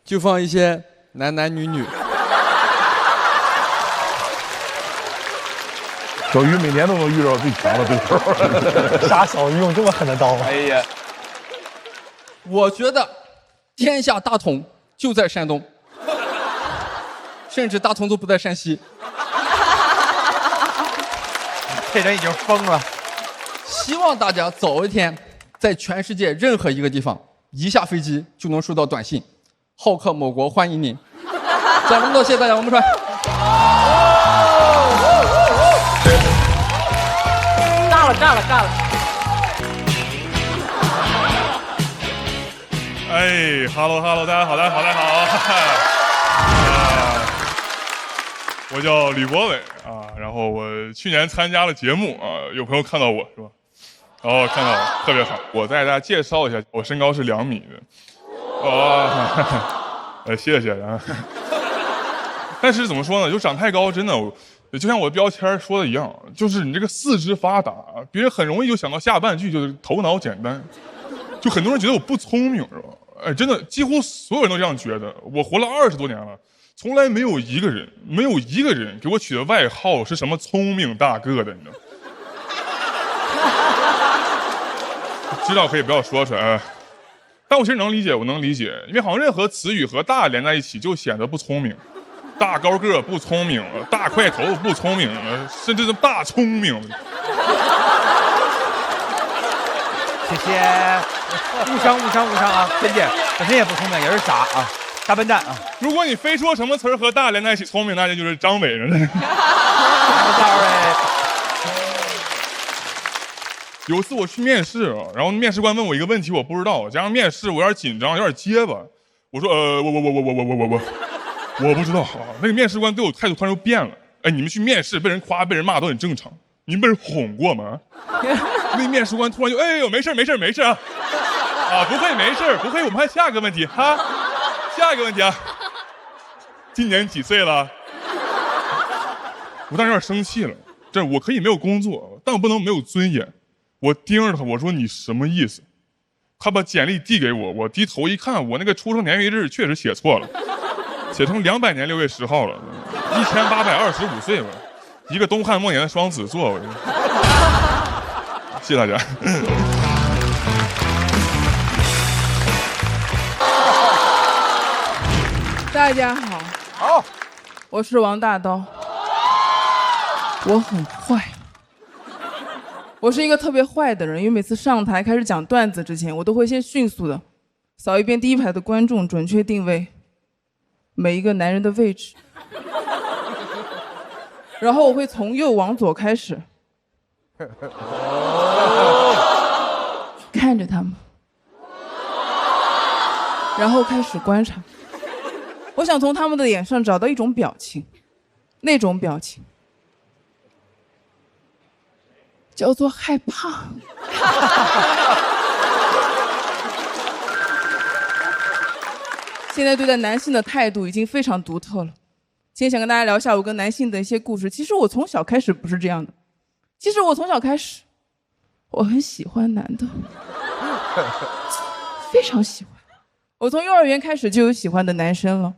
就放一些男男女女。小鱼每年都能遇到最强的对手。杀小鱼用这么狠的刀吗？哎呀，我觉得天下大同就在山东。甚至大同都不在山西。这人已经疯了。希望大家早一天在全世界任何一个地方一下飞机就能收到短信，好客某国欢迎您。讲这么多，谢谢大家，我们传。炸了！哎哈喽，大家好。我叫吕博伟啊，然后我去年参加了节目啊，有朋友看到我是吧？然后看到我特别好。我再给大家介绍一下，我身高是2米的。谢谢啊。但是怎么说呢？就长太高，真的，就像我标签说的一样，就是你这个四肢发达，别人很容易就想到下半句就是头脑简单，就很多人觉得我不聪明是吧？哎，真的，几乎所有人都这样觉得。我活了20多年了。从来没有一个人给我取的外号是什么聪明大个的，你知道？知道可以不要说出来，但我其实能理解，因为好像任何词语和大连在一起就显得不聪明，大高个不聪明，大块头不聪明，甚至是大聪明。谢谢，误伤啊，芬姐本身也不聪明，也是傻啊，大笨蛋啊。如果你非说什么词儿和大连在一起聪明，那就是张伟了。有一次我去面试啊，然后面试官问我一个问题，我不知道，加上面试我有点紧张，有点结巴，我说我不知道啊。那个面试官对我态度突然就变了。哎，你们去面试被人夸被人骂都很正常，你们被人哄过吗？那面试官突然就哎呦没事啊，啊不会没事不会，我们还下个问题哈，下一个问题啊，今年几岁了？我当时有点生气了，这我可以没有工作，但我不能没有尊严。我盯着他，我说你什么意思？他把简历递给我，我低头一看，我那个出生年月日确实写错了，写成200年6月10号了，1825岁吧，一个东汉末年的双子座。谢谢大家。大家好，好，我是王大刀，我很坏。我是一个特别坏的人，因为每次上台开始讲段子之前，我都会先迅速的扫一遍第一排的观众，准确定位每一个男人的位置，然后我会从右往左开始看着他们，然后开始观察，我想从他们的脸上找到一种表情，那种表情叫做害怕。现在对待男性的态度已经非常独特了。今天想跟大家聊一下我跟男性的一些故事。其实我从小开始不是这样的，其实我从小开始我很喜欢男的，非常喜欢。我从幼儿园开始就有喜欢的男生了，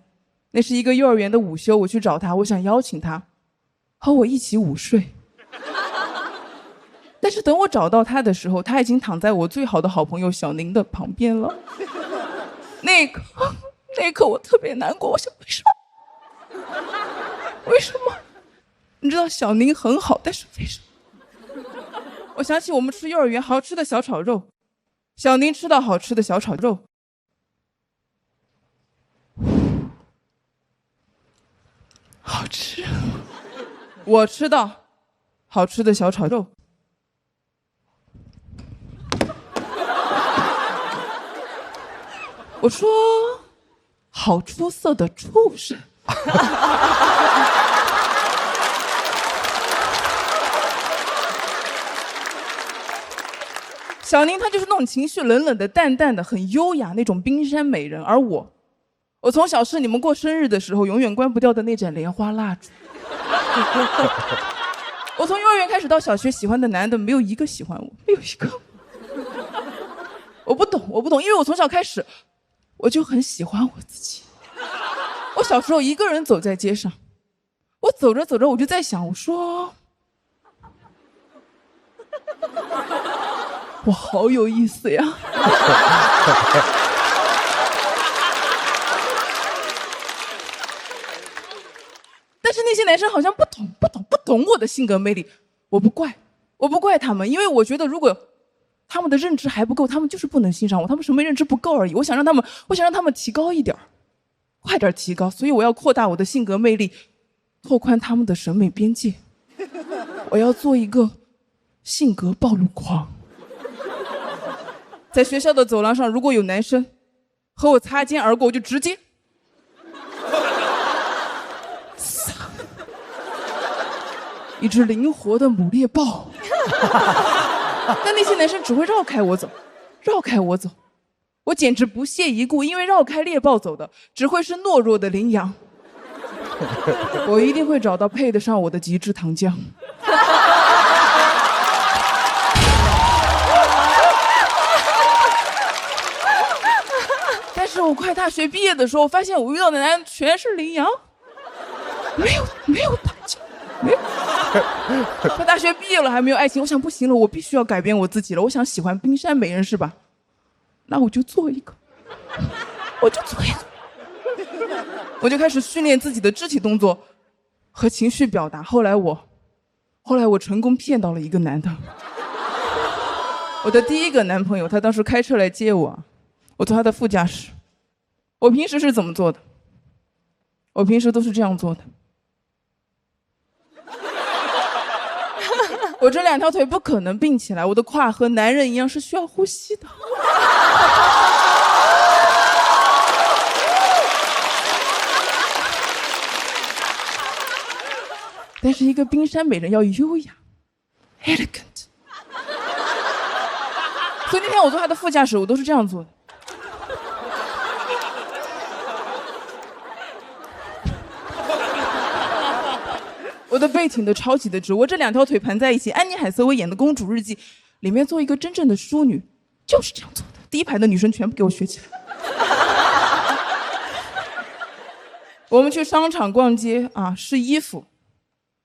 那是一个幼儿园的午休，我去找他，我想邀请他和我一起午睡。但是等我找到他的时候，他已经躺在我最好的好朋友小宁的旁边了。那一刻我特别难过，我想为什么？你知道小宁很好，但是为什么？我想起我们吃幼儿园好吃的小炒肉，小宁吃到好吃的小炒肉，好吃。我吃到好吃的小炒肉，我说好出色的畜生。小宁她就是那种情绪冷冷的淡淡的很优雅那种冰山美人，而我从小是你们过生日的时候永远关不掉的那盏莲花蜡烛。我从幼儿园开始到小学喜欢的男的没有一个喜欢我，没有一个。我不懂，因为我从小开始我就很喜欢我自己。我小时候一个人走在街上，我走着走着我就在想，我说我好有意思呀。但是那些男生好像不懂我的性格魅力。我不怪他们，因为我觉得如果他们的认知还不够，他们就是不能欣赏我，他们审美认知不够而已。我想让他们提高一点，快点提高，所以我要扩大我的性格魅力，拓宽他们的审美边界。我要做一个性格暴露狂。在学校的走廊上，如果有男生和我擦肩而过，我就直接一只灵活的母猎豹。但那些男生只会绕开我走。我简直不屑一顾，因为绕开猎豹走的只会是懦弱的羚羊。我一定会找到配得上我的极致糖浆。但是我快大学毕业的时候，我发现我遇到的男人全是羚羊，没有糖浆，没有。快大学毕业了还没有爱情，我想不行了，我必须要改变我自己了。我想喜欢冰山美人是吧？那我就做一个，我就开始训练自己的肢体动作和情绪表达。后来我成功骗到了一个男的，我的第一个男朋友，他当时开车来接我，我坐他的副驾驶。我平时是怎么做的？我平时都是这样做的。我这2条腿不可能并起来，我的胯和男人一样是需要呼吸的。但是一个冰山美人要优雅 ，elegant。所以那天我坐他的副驾驶，我都是这样做的。我的背挺得超级的直，我这2条腿盘在一起。安妮海瑟薇演的《公主日记》里面做一个真正的淑女，就是这样做的。第一排的女生全部给我学起来。我们去商场逛街啊，试衣服，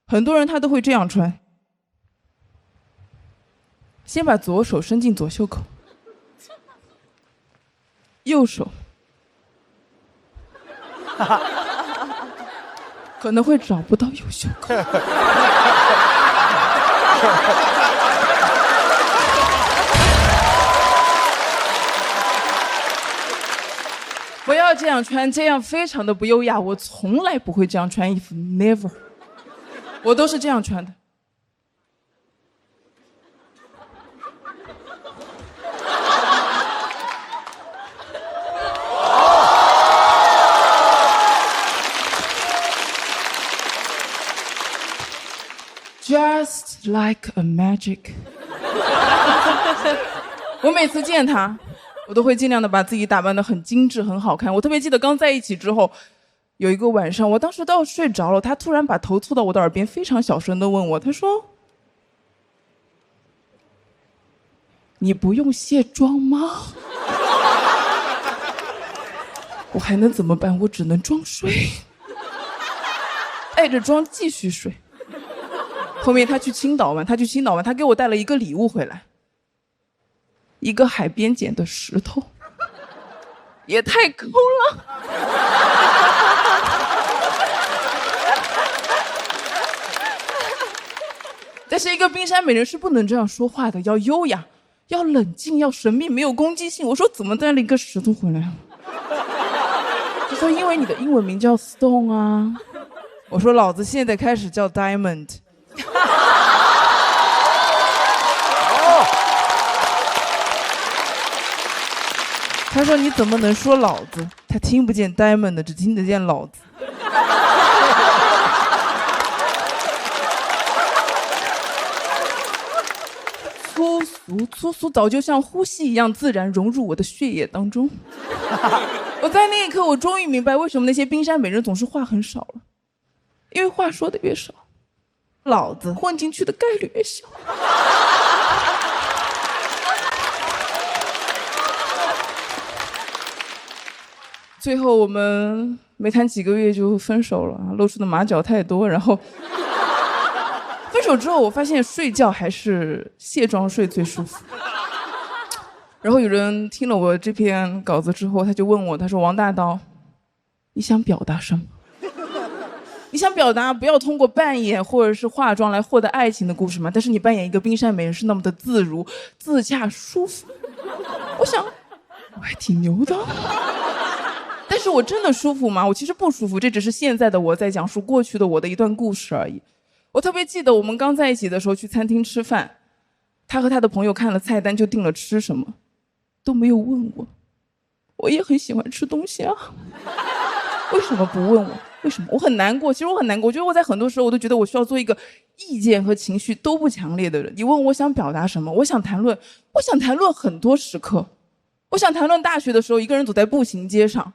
很多人他都会这样穿：先把左手伸进左袖口，右手可能会找不到右袖口。不要这样穿，这样非常的不优雅。我从来不会这样穿衣服 ，never。我都是这样穿的。Just like a magic 。我每次见他，我都会尽量的把自己打扮得很精致、很好看。我特别记得刚在一起之后，有一个晚上，我当时都要睡着了，他突然把头凑到我的耳边，非常小声地问我，他说：“你不用卸妆吗？”我还能怎么办？我只能装睡，带着妆继续睡。后面他去青岛玩，他给我带了一个礼物回来，一个海边捡的石头，也太抠了。但是一个冰山美人是不能这样说话的，要优雅，要冷静，要神秘，没有攻击性。我说怎么带了一个石头回来？他说因为你的英文名叫 Stone 啊。我说老子现在开始叫 Diamond。他说你怎么能说老子？他听不见 Diamond， 只听得见老子。粗俗早就像呼吸一样自然融入我的血液当中。我在那一刻，我终于明白为什么那些冰山美人总是话很少了，因为话说的越少，老子混进去的概率越小。最后我们没谈几个月就分手了，露出的马脚太多。然后分手之后，我发现睡觉还是卸妆睡最舒服。然后有人听了我这篇稿子之后，他就问我，他说：“王大刀，你想表达什么？你想表达不要通过扮演或者是化妆来获得爱情的故事吗？但是你扮演一个冰山美人是那么的自如、自洽、舒服。”我想，我还挺牛的。但是我真的舒服吗？我其实不舒服，这只是现在的我在讲述过去的我的一段故事而已。我特别记得我们刚在一起的时候去餐厅吃饭，他和他的朋友看了菜单就定了吃什么，都没有问我。我也很喜欢吃东西啊，为什么不问我？为什么？我很难过，其实我很难过。我觉得我在很多时候我都觉得我需要做一个意见和情绪都不强烈的人。你问我想表达什么，我想谈论很多时刻。我想谈论大学的时候，一个人走在步行街上，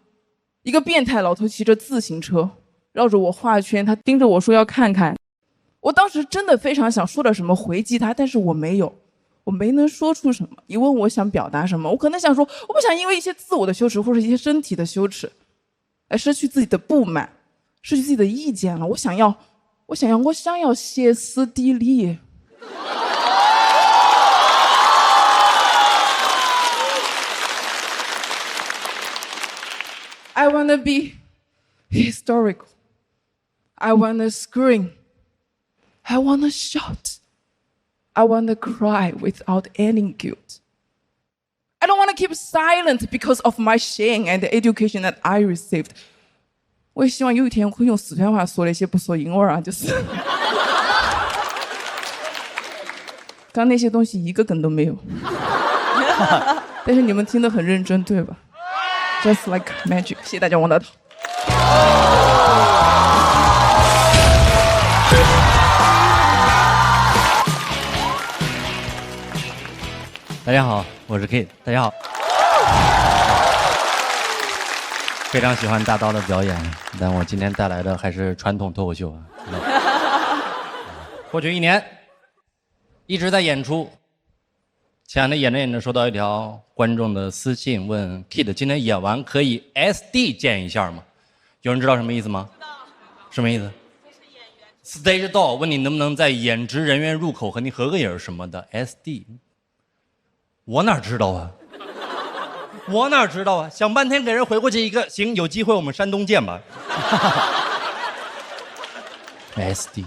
一个变态老头骑着自行车绕着我画圈，他盯着我说要看看。我当时真的非常想说点什么回击他，但是我没有，我没能说出什么。你问我想表达什么，我可能想说，我不想因为一些自我的羞耻或者一些身体的羞耻来失去自己的不满，失去自己的意见了。我想要歇斯底里。I wanna be historical. I wanna scream. I wanna shout. I want to cry without any guilt. I don't want to keep silent because of my shame and the education that I received. 我也希望有一天会用四川话说那些不说英文啊，就是。刚那些东西一个梗都没有，但是你们听得很认真，对吧 ？Just like magic， 谢谢大家，王大头。大家好，我是 Kid， 大家好。非常喜欢大刀的表演，但我今天带来的还是传统脱口秀啊。过去1年一直在演出，前两天演着演着收到一条观众的私信，问 Kid 今天演完可以 SD 见一下吗？有人知道什么意思吗？什么意思？Stage door 问你能不能在演职人员入口和你合个影什么的 SD。我哪知道啊？我哪知道啊？想半天给人回过去一个，行，有机会我们山东见吧。SD，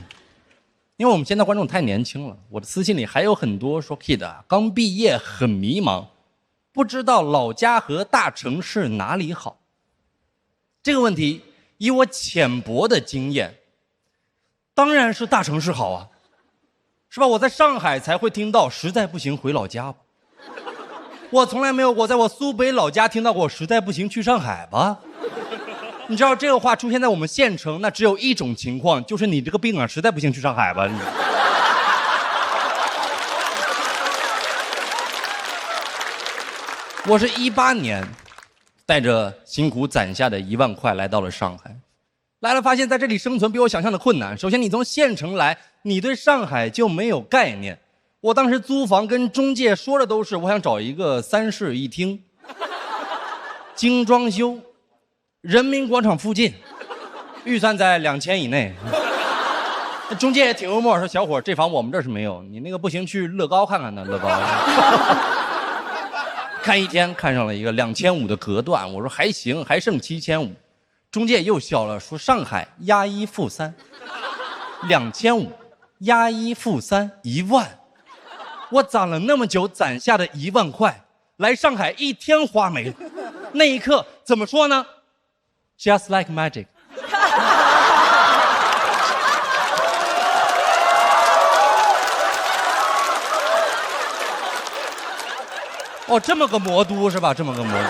因为我们现在观众太年轻了，我的私信里还有很多说 Kid 啊，刚毕业很迷茫，不知道老家和大城市哪里好。这个问题，以我浅薄的经验，当然是大城市好啊，是吧？我在上海才会听到，实在不行回老家吧。我从来没有过在我苏北老家听到过，实在不行去上海吧。你知道这个话出现在我们县城，那只有一种情况，就是你这个病啊，实在不行去上海吧。我是18年带着辛苦攒下的1万块来到了上海，来了发现在这里生存比我想象的困难。首先你从县城来，你对上海就没有概念。我当时租房跟中介说的都是我想找一个3室1厅，精装修，人民广场附近，预算在2000以内。中介也挺幽默，说小伙这房我们这是没有，你那个不行去乐高看看呢，乐高。看1天看上了一个2500的隔断，我说还行，还剩7500。中介又笑了，说上海押1付3，2500押1付3，1万。我攒了那么久攒下的1万块，来上海1天花没了。那一刻怎么说呢 ？Just like magic。哦，这么个魔都是吧？这么个魔都，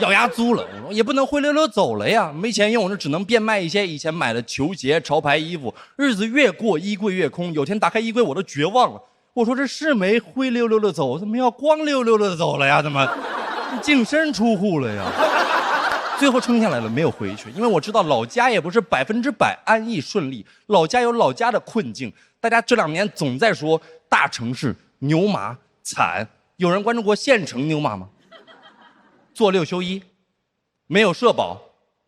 咬牙租了。我说也不能灰溜溜走了呀，没钱用，我这只能变卖一些以前买的球鞋、潮牌衣服。日子越过，衣柜越空。有天打开衣柜，我都绝望了。我说这是没灰溜溜的走，怎么要光溜溜的走了呀？怎么净身出户了呀？最后撑下来了，没有回去，因为我知道老家也不是100%安逸顺利，老家有老家的困境。大家这2年总在说大城市牛马惨，有人关注过县城牛马吗？做6休1，没有社保，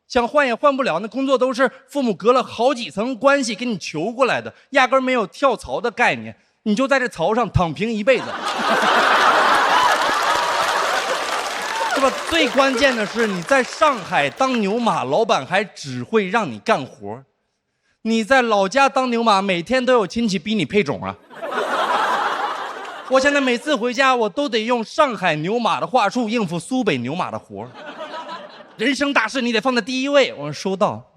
想换也换不了，那工作都是父母隔了好几层关系给你求过来的，压根没有跳槽的概念，你就在这槽上躺平一辈子。是吧？最关键的是你在上海当牛马，老板还只会让你干活，你在老家当牛马，每天都有亲戚逼你配种啊。我现在每次回家，我都得用上海牛马的话术应付苏北牛马的活。人生大事你得放在第1位。我说收到。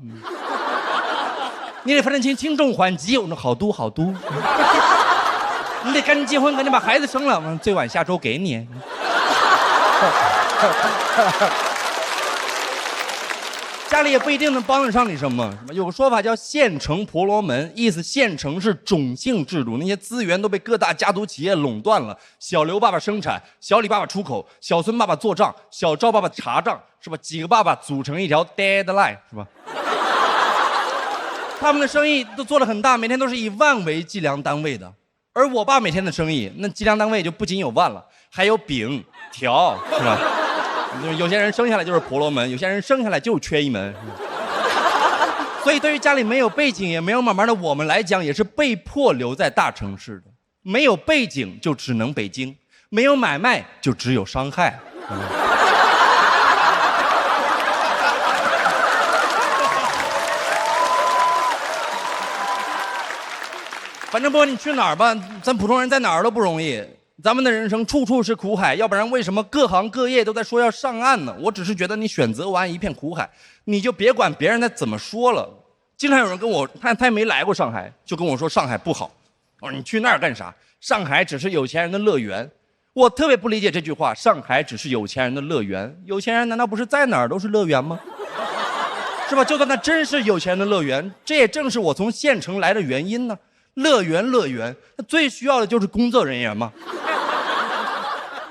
你得分得清轻重缓急。我说好都好都。你得赶紧结婚，赶紧把孩子生了。我说最晚下周给你。家里也不一定能帮得上你什么。有个说法叫县城婆罗门，意思县城是种姓制度，那些资源都被各大家族企业垄断了。小刘爸爸生产，小李爸爸出口，小孙爸爸做账，小赵爸爸查账，是吧？几个爸爸组成一条 deadline， 是吧？他们的生意都做得很大，每天都是以万为计量单位的。而我爸每天的生意，那计量单位就不仅有万了，还有饼条，是吧？有些人生下来就是婆罗门，有些人生下来就缺一门。所以对于家里没有背景也没有买卖的我们来讲，也是被迫留在大城市的。没有背景就只能北京，没有买卖就只有伤害。反正不管你去哪儿吧，咱普通人在哪儿都不容易。咱们的人生处处是苦海，要不然为什么各行各业都在说要上岸呢？我只是觉得你选择完一片苦海，你就别管别人在怎么说了。经常有人跟我，他也没来过上海，就跟我说上海不好。我说你去那儿干啥？上海只是有钱人的乐园。我特别不理解这句话，上海只是有钱人的乐园。有钱人难道不是在哪儿都是乐园吗？是吧？就算他真是有钱人的乐园，这也正是我从县城来的原因呢。乐园，那最需要的就是工作人员嘛，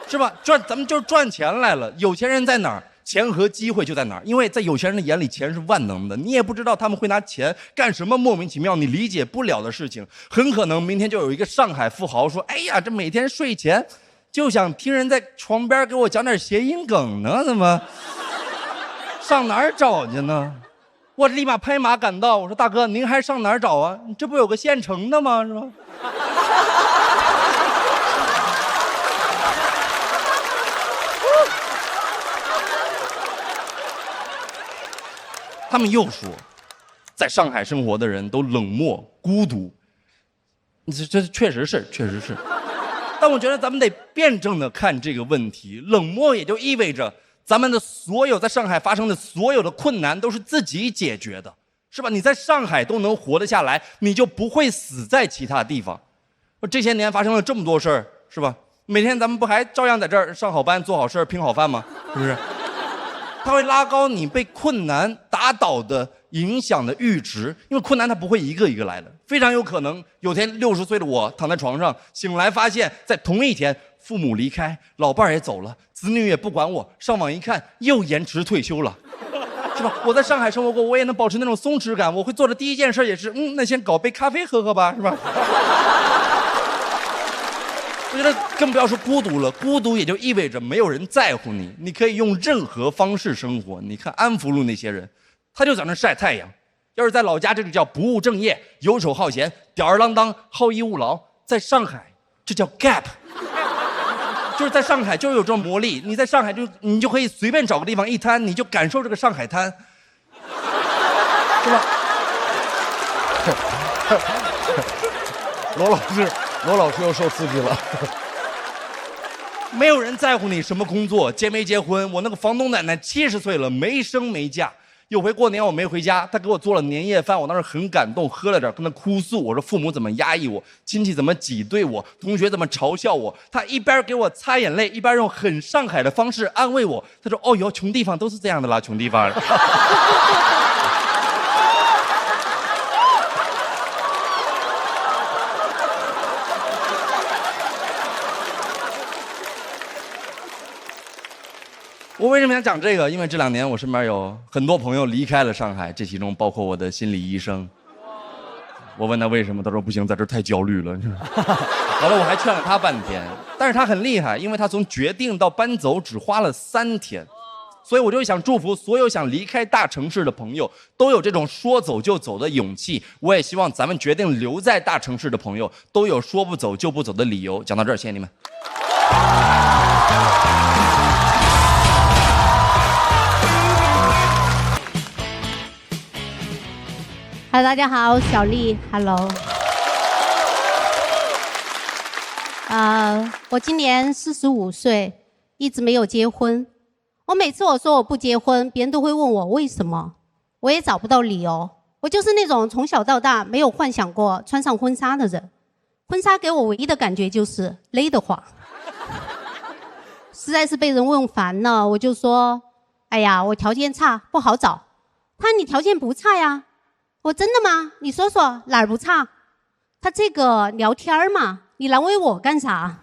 是吧？咱们就是赚钱来了。有钱人在哪儿，钱和机会就在哪儿。因为在有钱人的眼里，钱是万能的，你也不知道他们会拿钱干什么莫名其妙你理解不了的事情。很可能明天就有一个上海富豪说：“哎呀，这每天睡前就想听人在床边给我讲点谐音梗呢，怎么上哪儿找去呢？”我立马拍马赶到，我说：“大哥，您还上哪儿找啊？你这不有个现成的吗？是吧？”他们又说，在上海生活的人都冷漠孤独，这确实是。但我觉得咱们得辩证的看这个问题，冷漠也就意味着咱们的所有在上海发生的所有的困难都是自己解决的，是吧？你在上海都能活得下来，你就不会死在其他地方。这些年发生了这么多事儿，是吧？每天咱们不还照样在这儿上好班、做好事、拼好饭吗？是不是？它会拉高你被困难打倒的影响的阈值，因为困难它不会一个一个来的，非常有可能有天60岁的我躺在床上醒来，发现在同一天父母离开，老伴儿也走了，子女也不管我，上网一看又延迟退休了，是吧？我在上海生活过，我也能保持那种松弛感，我会做的第一件事也是那先搞杯咖啡喝喝吧，是吧？我觉得更不要说孤独了，孤独也就意味着没有人在乎你，你可以用任何方式生活。你看安福路那些人，他就在那晒太阳，要是在老家这就叫不务正业、游手好闲、吊儿郎当、好逸恶劳，在上海这叫 gap， 就是在上海就有这种魔力，你在上海你就可以随便找个地方一摊，你就感受这个上海滩，是吧？罗老师又受刺激了。没有人在乎你什么工作，结没结婚。我那个房东奶奶70岁了，没生没嫁。有回过年我没回家，她给我做了年夜饭，我当时很感动，喝了点，跟她哭诉，我说父母怎么压抑我，亲戚怎么挤兑我，同学怎么嘲笑我。她一边给我擦眼泪，一边用很上海的方式安慰我。她说：“哦哟，穷地方都是这样的啦，穷地方。”我为什么想讲这个？因为这2年我身边有很多朋友离开了上海，这其中包括我的心理医生。我问他为什么，他说不行，在这儿太焦虑了。完了，我还劝了他半天，但是他很厉害，因为他从决定到搬走只花了3天。所以我就想祝福所有想离开大城市的朋友，都有这种说走就走的勇气。我也希望咱们决定留在大城市的朋友，都有说不走就不走的理由。讲到这儿，谢谢你们。Hello， 大家好，小丽 ，Hello。我今年45岁，一直没有结婚。我每次我说我不结婚，别人都会问我为什么，我也找不到理由。我就是那种从小到大没有幻想过穿上婚纱的人。婚纱给我唯一的感觉就是勒得慌，实在是被人问烦了，我就说：“哎呀，我条件差，不好找。”他说：“你条件不差呀。”我真的吗？你说说哪儿不差？他这个聊天嘛，你难为我干啥？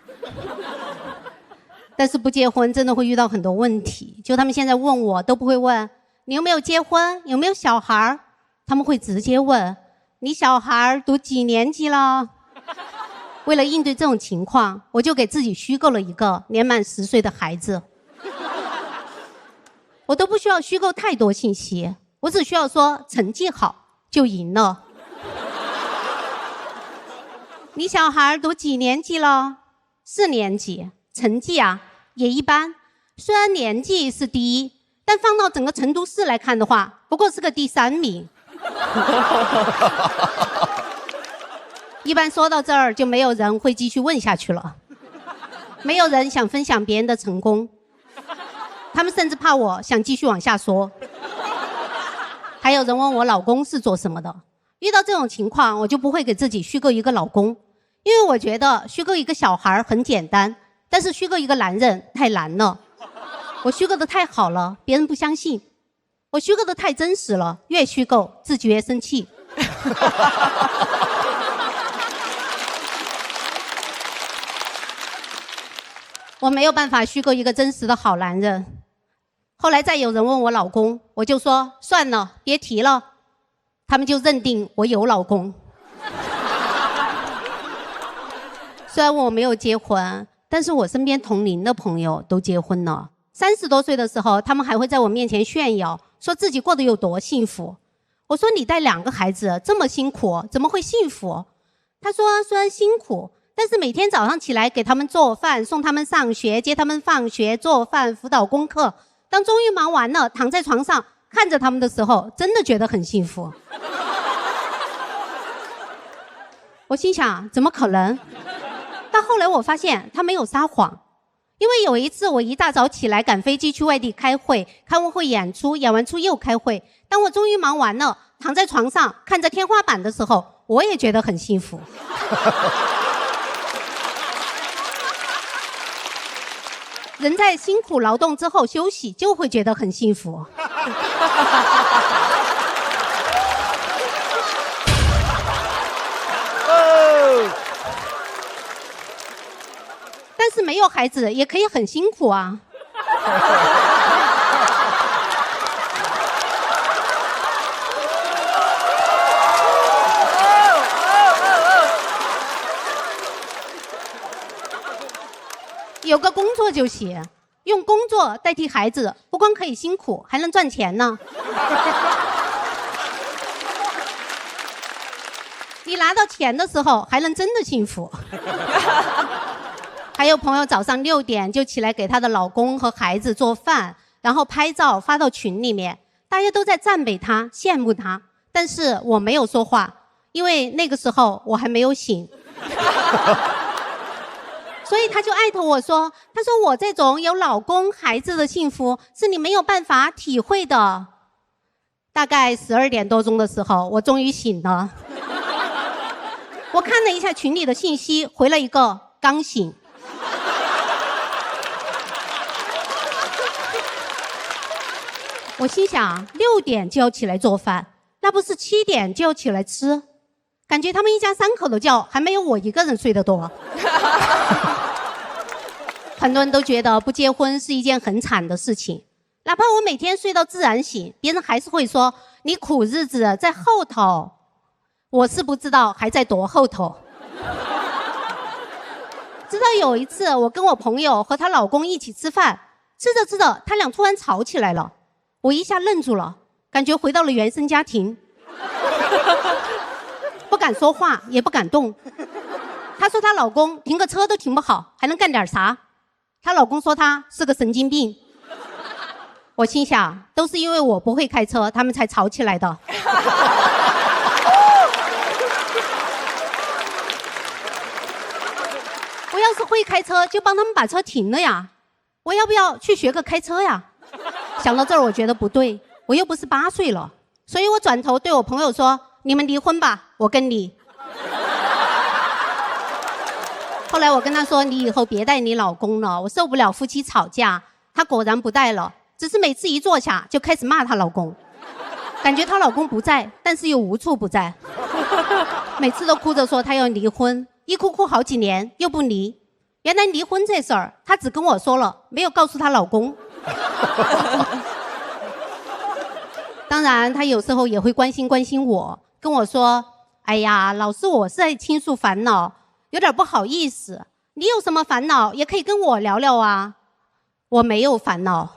但是不结婚真的会遇到很多问题，就他们现在问我都不会问你有没有结婚，有没有小孩，他们会直接问你小孩读几年级了。为了应对这种情况，我就给自己虚构了一个年满10岁的孩子。我都不需要虚构太多信息，我只需要说成绩好就赢了。你小孩读几年级了？4年级，成绩啊也一般。虽然年纪是第一，但放到整个成都市来看的话，不过是个第3名。一般说到这儿就没有人会继续问下去了，没有人想分享别人的成功，他们甚至怕我想继续往下说。还有人问我老公是做什么的，遇到这种情况我就不会给自己虚构一个老公，因为我觉得虚构一个小孩很简单，但是虚构一个男人太难了。我虚构的太好了，别人不相信；我虚构的太真实了，越虚构自己越生气。我没有办法虚构一个真实的好男人。后来再有人问我老公，我就说算了，别提了。他们就认定我有老公。虽然我没有结婚，但是我身边同龄的朋友都结婚了。30多岁的时候，他们还会在我面前炫耀，说自己过得有多幸福。我说你带2个孩子这么辛苦，怎么会幸福？他说虽然辛苦，但是每天早上起来给他们做饭，送他们上学，接他们放学，做饭，辅导功课。当终于忙完了，躺在床上看着他们的时候，真的觉得很幸福。我心想怎么可能？到后来我发现他没有撒谎。因为有一次我一大早起来赶飞机去外地开会，开完会演出，演完出又开会。当我终于忙完了，躺在床上看着天花板的时候，我也觉得很幸福。人在辛苦劳动之后休息，就会觉得很幸福。但是没有孩子也可以很辛苦啊。有个工作就行，用工作代替孩子，不光可以辛苦，还能赚钱呢。你拿到钱的时候，还能真的幸福。还有朋友早上6点就起来给她的老公和孩子做饭，然后拍照发到群里面，大家都在赞美她，羡慕她，但是我没有说话，因为那个时候我还没有醒。所以他就艾特我说，他说我这种有老公孩子的幸福是你没有办法体会的。大概12点多钟的时候，我终于醒了。我看了一下群里的信息，回了一个刚醒。我心想6点就要起来做饭，那不是7点就要起来吃？感觉他们一家3口的觉还没有我一个人睡得多。很多人都觉得不结婚是一件很惨的事情，哪怕我每天睡到自然醒，别人还是会说你苦日子在后头。我是不知道还在多后头。直到有一次我跟我朋友和她老公一起吃饭，吃着吃着他俩突然吵起来了，我一下愣住了，感觉回到了原生家庭。不敢说话，也不敢动。她说她老公停个车都停不好，还能干点啥？她老公说她是个神经病。我心想，都是因为我不会开车，他们才吵起来的。我要是会开车，就帮他们把车停了呀。我要不要去学个开车呀？想到这儿，我觉得不对，我又不是8岁了，所以我转头对我朋友说：“你们离婚吧，我跟你。”后来我跟他说：“你以后别带你老公了，我受不了夫妻吵架。”他果然不带了，只是每次一坐下就开始骂她老公，感觉她老公不在，但是又无处不在。每次都哭着说她要离婚，一哭好几年又不离。原来离婚这事儿，她只跟我说了，没有告诉她老公。当然，她有时候也会关心我，跟我说：“哎呀，老师，我是在倾诉烦恼，有点不好意思。你有什么烦恼也可以跟我聊聊啊。”我没有烦恼。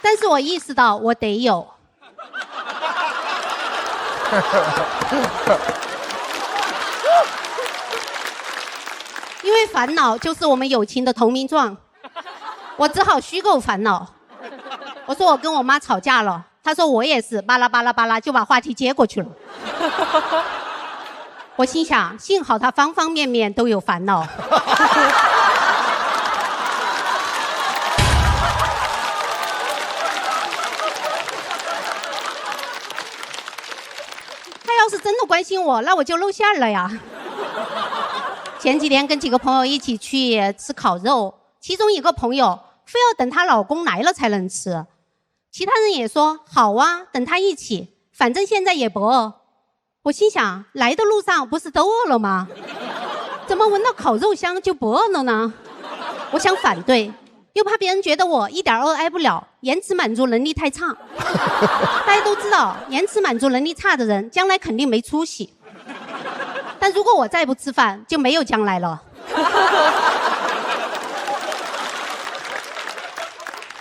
但是我意识到我得有。因为烦恼就是我们友情的投名状，我只好虚构烦恼。我说我跟我妈吵架了，她说我也是，巴拉巴拉巴拉就把话题接过去了。我心想，幸好她方方面面都有烦恼。她要是真的关心我，那我就露馅了呀。前几天跟几个朋友一起去吃烤肉，其中一个朋友非要等她老公来了才能吃，其他人也说好啊，等他一起，反正现在也不饿。我心想，来的路上不是都饿了吗？怎么闻到烤肉香就不饿了呢？我想反对，又怕别人觉得我一点饿挨不了，延迟满足能力太差。大家都知道，延迟满足能力差的人将来肯定没出息。但如果我再不吃饭，就没有将来了。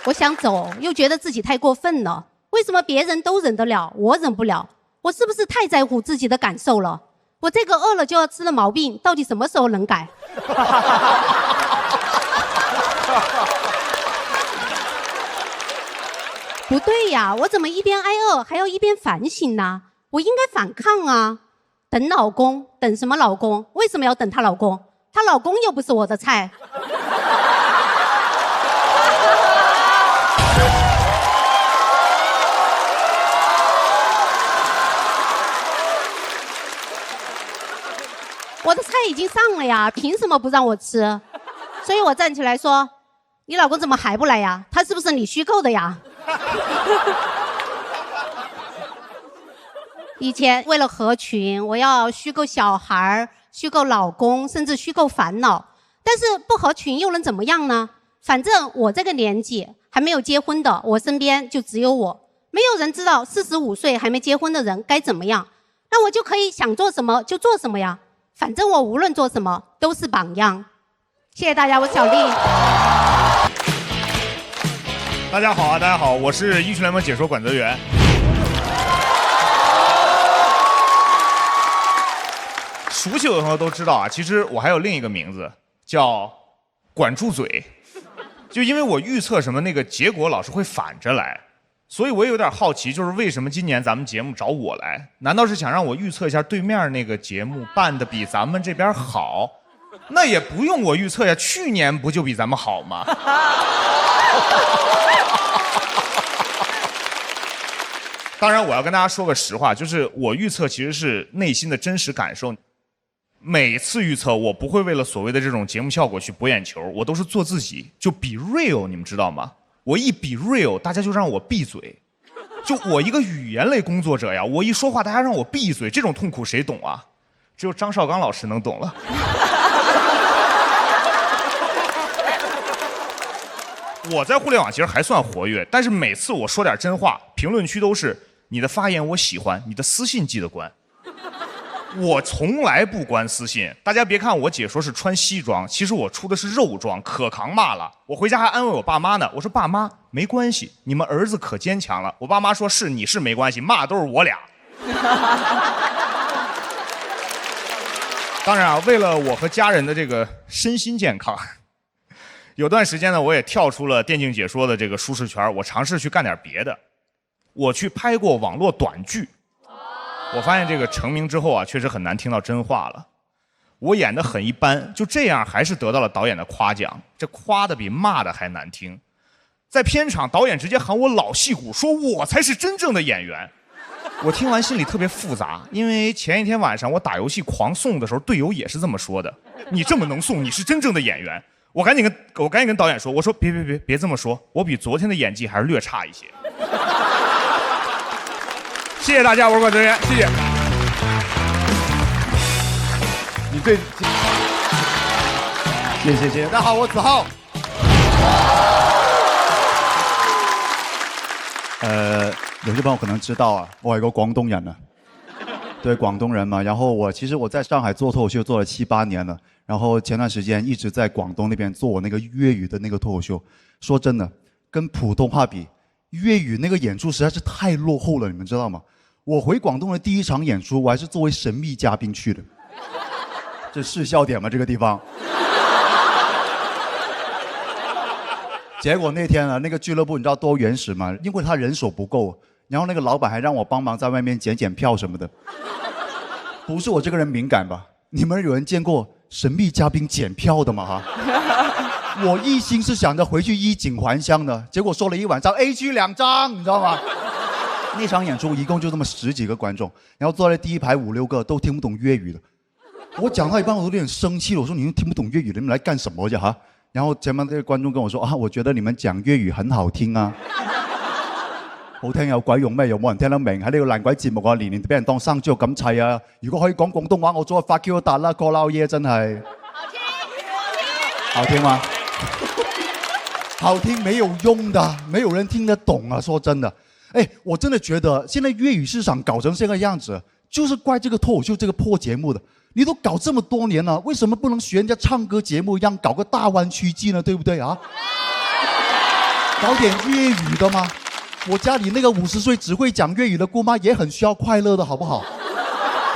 我想走，又觉得自己太过分了。为什么别人都忍得了，我忍不了？我是不是太在乎自己的感受了？我这个饿了就要吃的毛病，到底什么时候能改？不对呀，我怎么一边挨饿还要一边反省呢？我应该反抗啊！等老公，等什么老公？为什么要等她老公？她老公又不是我的菜。我的菜已经上了呀，凭什么不让我吃？所以我站起来说：“你老公怎么还不来呀？他是不是你虚构的呀？”以前为了合群，我要虚构小孩、虚构老公，甚至虚构烦恼。但是不合群又能怎么样呢？反正我这个年纪还没有结婚的，我身边就只有我，没有人知道45岁还没结婚的人该怎么样。那我就可以想做什么就做什么呀。反正我无论做什么都是榜样。谢谢大家，我小丽。大家好啊，大家好，我是艺术联盟解说管泽元。熟悉我的朋友都知道啊，其实我还有另一个名字叫管住嘴，就因为我预测什么那个结果老是会反着来。所以我也有点好奇，就是为什么今年咱们节目找我来？难道是想让我预测一下对面那个节目办的比咱们这边好？那也不用我预测呀，去年不就比咱们好吗？当然，我要跟大家说个实话，就是我预测其实是内心的真实感受。每次预测，我不会为了所谓的这种节目效果去博眼球，我都是做自己，就比 real， 你们知道吗？我一比 real， 大家就让我闭嘴。就我一个语言类工作者呀，我一说话，大家让我闭嘴，这种痛苦谁懂啊？只有张绍刚老师能懂了。我在互联网其实还算活跃，但是每次我说点真话，评论区都是你的发言我喜欢，你的私信记得关。我从来不关私信，大家别看我解说是穿西装，其实我出的是肉装，可扛骂了。我回家还安慰我爸妈呢，我说爸妈没关系，你们儿子可坚强了。我爸妈说是你是没关系，骂都是我俩。当然啊，为了我和家人的这个身心健康，有段时间呢，我也跳出了电竞解说的这个舒适圈，我尝试去干点别的。我去拍过网络短剧。我发现这个成名之后啊，确实很难听到真话了。我演得很一般，就这样还是得到了导演的夸奖，这夸的比骂的还难听。在片场，导演直接喊我老戏骨，说我才是真正的演员。我听完心里特别复杂，因为前一天晚上我打游戏狂送的时候，队友也是这么说的：你这么能送，你是真正的演员。我赶紧跟导演说，我说别这么说，我比昨天的演技还是略差一些。谢谢大家，我是管泽元，谢谢。你对，谢谢。大家好，我子浩。有些朋友可能知道啊，我有个广东人啊，对，广东人嘛。然后其实我在上海做脱口秀做了7、8年了，然后前段时间一直在广东那边做我那个粤语的那个脱口秀。说真的，跟普通话比，粤语那个演出实在是太落后了，你们知道吗？我回广东的第一场演出，我还是作为神秘嘉宾去的。这是笑点吗？这个地方？结果那天呢，那个俱乐部你知道多原始吗？因为他人手不够，然后那个老板还让我帮忙在外面检票什么的。不是我这个人敏感吧？你们有人见过神秘嘉宾检票的吗？哈，我一心是想着回去衣锦还乡的，结果说了一晚上 A 区2张，你知道吗？那场演出一共就这么10几个观众，然后坐在第一排5、6个都听不懂粤语的。我讲到一半我都有点生气了，我说你们听不懂粤语，你们来干什么去哈？然後前面啲觀眾跟我說啊，我覺得你們講粵語很好聽啊。好聽有鬼用咩？又冇人聽得明，喺呢個爛鬼節目啊，年年俾人當生豬肉咁砌啊！如果可以講廣東話，我早就發 Q 達啦，過撈嘢真係。好聽嗎？好聽沒有用的，沒有人聽得懂啊！說真的，哎，我真的覺得現在粵語市場搞成這個樣子，就是怪這個脫口秀這個破節目的。你都搞這麼多年了，為什麼不能學人家唱歌節目一樣搞個大灣區季呢？對不對啊？搞點粵語的嗎？我家裡那個50歲只會講粵語的姑媽也很需要快樂的，好不好？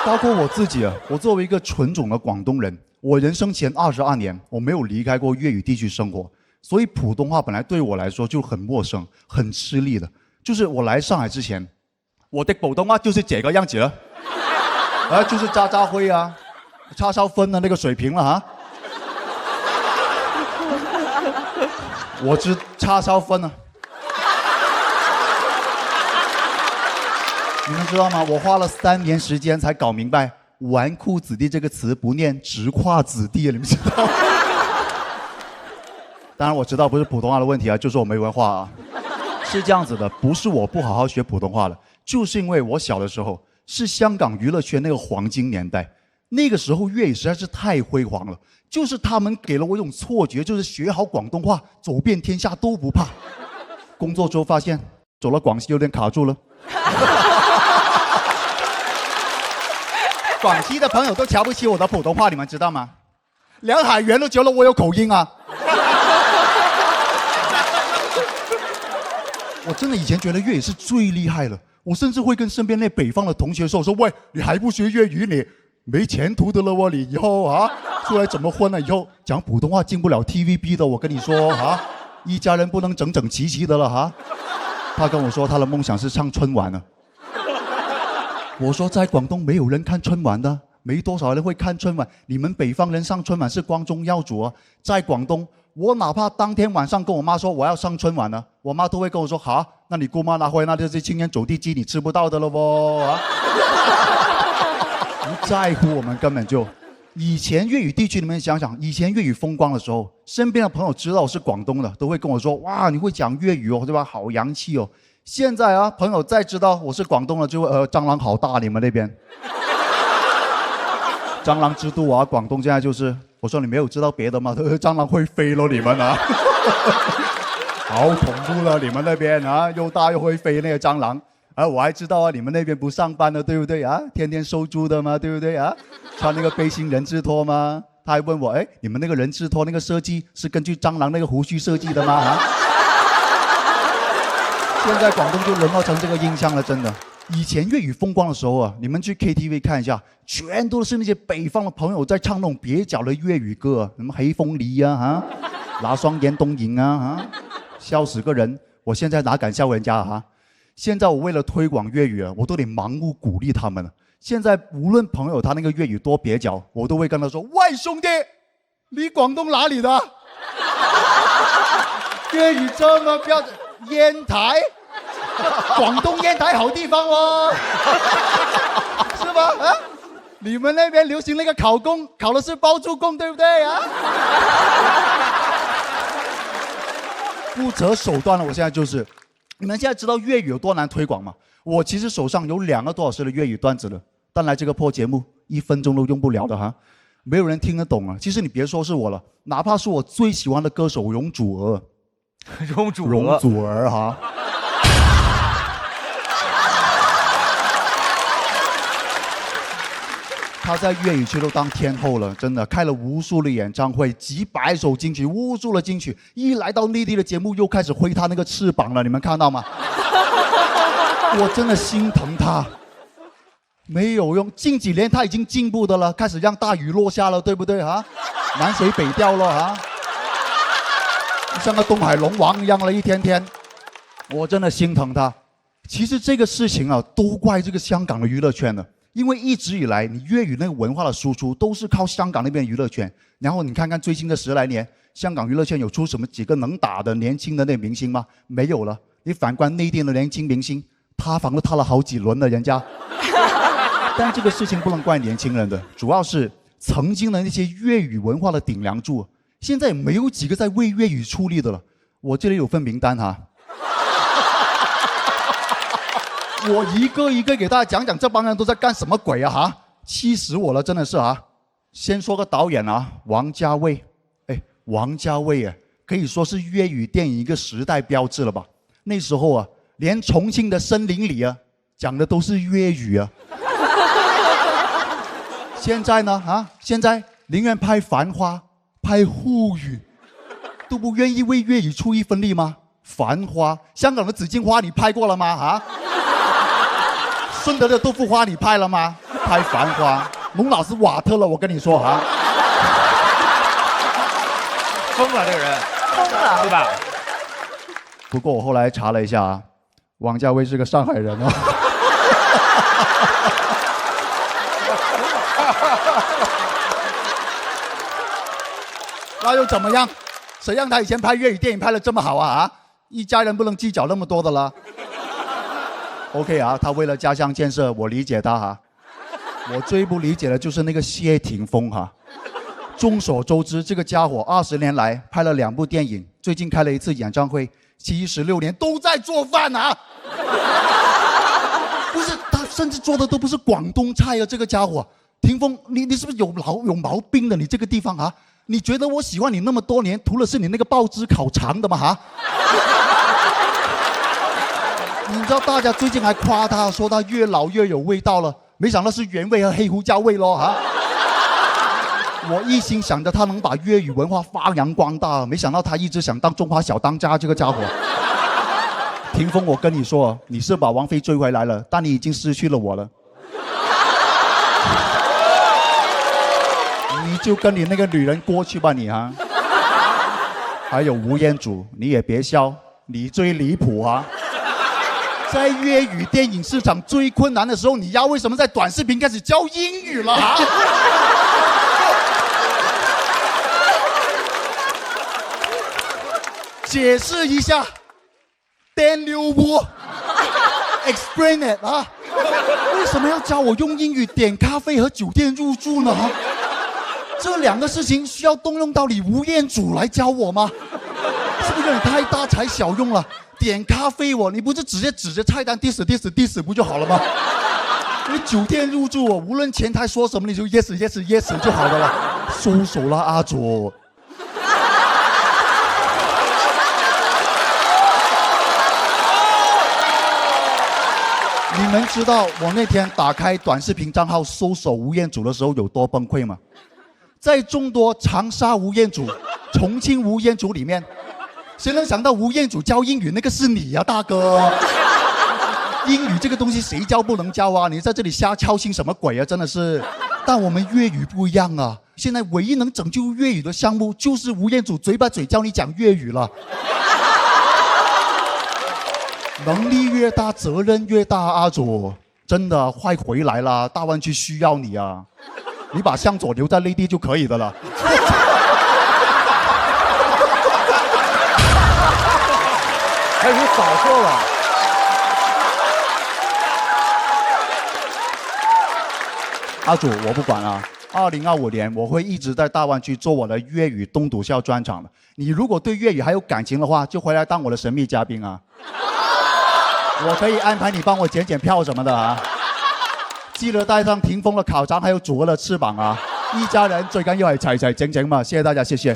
包括我自己啊，我作為一個純種的廣東人，我人生前22年我沒有離開過粵語地區生活，所以普通話本來對我來說就很陌生、很吃力的。就是我來上海之前，我的普通話就是這個樣子了，就是渣渣灰啊。叉燒分的那個水平了哈，我知叉燒分啊，你們知道嗎？我花了3年時間才搞明白"紈絝子弟"這個詞不念"直跨子弟"，你們知道嗎？當然我知道不是普通話的問題啊，就是我沒文化啊。是這樣子的，不是我不好好學普通話了，就是因為我小的時候是香港娛樂圈那個黃金年代。那個時候粵語實在是太輝煌了，就是他們給了我一種錯覺，就是學好廣東話走遍天下都不怕。工作之後發現走了廣西有點卡住了。廣西的朋友都瞧不起我的普通話，你們知道嗎？梁海源都覺得我有口音啊。我真的以前覺得粵語是最厲害了，我甚至會跟身邊那北方的同學說喂，你還不學粵語你沒前途的了喎，你以後啊出來怎麼混呢？以後講普通話進不了 TVB 的，我跟你說啊，一家人不能整整齊齊的了哈。他跟我說他的夢想是上春晚呢。我說在廣東沒有人看春晚的，沒多少人會看春晚。你們北方人上春晚是光宗耀祖啊，在廣東，我哪怕當天晚上跟我媽說我要上春晚呢，我媽都會跟我說好，那你姑媽拿回那就是青年走地雞，你吃不到的了喎啊。不在乎，我們根本就。以前粵語地區，你們想想，以前粵語風光的時候，身邊的朋友知道我是廣東的，都會跟我說：哇，你會講粵語哦，對吧？好洋氣哦。現在啊，朋友再知道我是廣東的，就會蟑螂好大，你們那邊。蟑螂之都啊，廣東現在就是，我說你沒有知道別的嗎？蟑螂會飛咯，你們啊，好恐怖了，你們那邊啊，又大又會飛那個蟑螂。我還知道啊，你們那邊不上班的，對不對啊？天天收租的嘛，對不對啊？穿那個背心人字拖嗎？他還問我，哎，你們那個人字拖那個設計是根據蟑螂那個鬍鬚設計的嗎？啊？現在廣東就淪落成這個印象了，真的。以前粵語風光的時候啊，你們去 KTV 看一下，全都是那些北方的朋友在唱那種蹩腳的粵語歌，什麼黑鳳梨啊，哈，拿雙眼東影啊，哈，笑死個人。我現在哪敢笑人家啊？現在我為了推廣粵語啊，我都得盲目鼓勵他們了。現在無論朋友他那個粵語多蹩腳，我都會跟他說：喂，兄弟，你廣東哪裡的？粵語這麼標準，煙台，廣東煙台好地方哦，是吧？啊，你們那邊流行那個考公，考的是包租公，對不對啊？不擇手段了，我現在就是。你們現在知道粵語有多難推廣嗎？我其實手上有2個多小時的粵語段子了，但來這個破節目1分鐘都用不了的哈，沒有人聽得懂啊。其實你別說是我了，哪怕是我最喜歡的歌手容祖兒，容祖兒哈，他在粵語區都當天后了，真的開了無數的演唱會，幾百首金曲，無數的金曲，一來到內地的節目又開始揮他那個翅膀了，你們看到嗎？我真的心疼他，沒有用，近幾年他已經進步的了，開始讓大雨落下了，對不對啊？南水北調了啊！像个东海龙王一样了，一天天，我真的心疼他。其实这个事情啊，都怪这个香港的娱乐圈了，因为一直以来你粤语那个文化的输出都是靠香港那边娱乐圈。然后你看看最近的10来年，香港娱乐圈有出什么几个能打的年轻的那明星吗？没有了。你反观内地的年轻明星，塌房都塌了好几轮了，人家。但这个事情不能怪年轻人的，主要是曾经的那些粤语文化的顶梁柱，现在也没有几个在为粤语出力的了。我这里有份名单哈，我一个一个给大家讲讲这帮人都在干什么鬼啊哈，气死我了，真的是啊。先说个导演啊，王家卫，哎，王家卫啊，可以说是粤语电影一个时代标志了吧。那时候啊，连重庆的森林里啊，讲的都是粤语啊。现在呢啊，现在宁愿拍《繁花》、拍沪语，都不愿意为粤语出一分力吗？《繁花》，香港的紫荆花你拍过了吗？啊？顺德的豆腐花你拍了吗？拍《繁花》，蒙老师瓦特了，我跟你说啊。疯了，这个人，疯了，对吧？不过我后来查了一下啊，王家卫是个上海人哦。那又怎么样？谁让他以前拍粤语电影拍得这么好啊？一家人不能计较那么多的啦。OK 啊，他为了家乡建设，我理解他哈。我最不理解的就是那个谢霆锋哈。众所周知，这个家伙20年来拍了2部电影，最近开了一次演唱会，76年都在做饭啊！不是，他甚至做的都不是广东菜啊！这个家伙，霆锋，你是不是有毛病的？你这个地方啊，你觉得我喜欢你那么多年，图的是你那个爆汁烤肠的吗？哈！你知道大家最近还夸他，说他越老越有味道了，没想到是原味和黑胡椒味咯，哈！我一心想着他能把粤语文化发扬光大，没想到他一直想当中华小当家，这个家伙。霆锋，我跟你说，你是把王菲追回来了，但你已经失去了我了。你就跟你那个女人过去吧，你啊。还有吴彦祖，你也别笑，你最离谱啊！在粤语电影市场最困难的时候，你丫为什么在短视频开始教英语了啊？解释一下 ，Daniel Wu explain it 啊！为什么要教我用英语点咖啡和酒店入住呢？这2个事情需要动用到你吴彦祖来教我吗？是不是有点太大材小用了？点咖啡你不是直接指着菜单 diss 不就好了吗？你酒店入住无论前台说什么你就 yes 就好了啦。收手了，阿祖。你们知道我那天打开短视频账号搜索吴彦祖的时候有多崩溃吗？在众多长沙吴彦祖、重庆吴彦祖里面，谁能想到吴彦祖教英语那个是你呀，大哥？英语这个东西谁教不能教啊？你在这里瞎操心什么鬼啊？真的是。但我们粤语不一样啊，现在唯一能拯救粤语的项目就是吴彦祖嘴把嘴教你讲粤语了。能力越大，责任越大，阿祖，真的快回来了，大湾区需要你啊！你把向佐留在内地就可以的了。开始扫射了。阿祖，我不管啊！2025年我会一直在大湾区做我的粤语东笃笑专场的。你如果对粤语还有感情的话，就回来当我的神秘嘉宾啊！我可以安排你帮我检票什么的啊！記得帶上霆鋒嘅烤腸，還有祖兒嘅翅膀啊！一家人最緊要係齊齊整整嘛！謝謝大家，謝謝。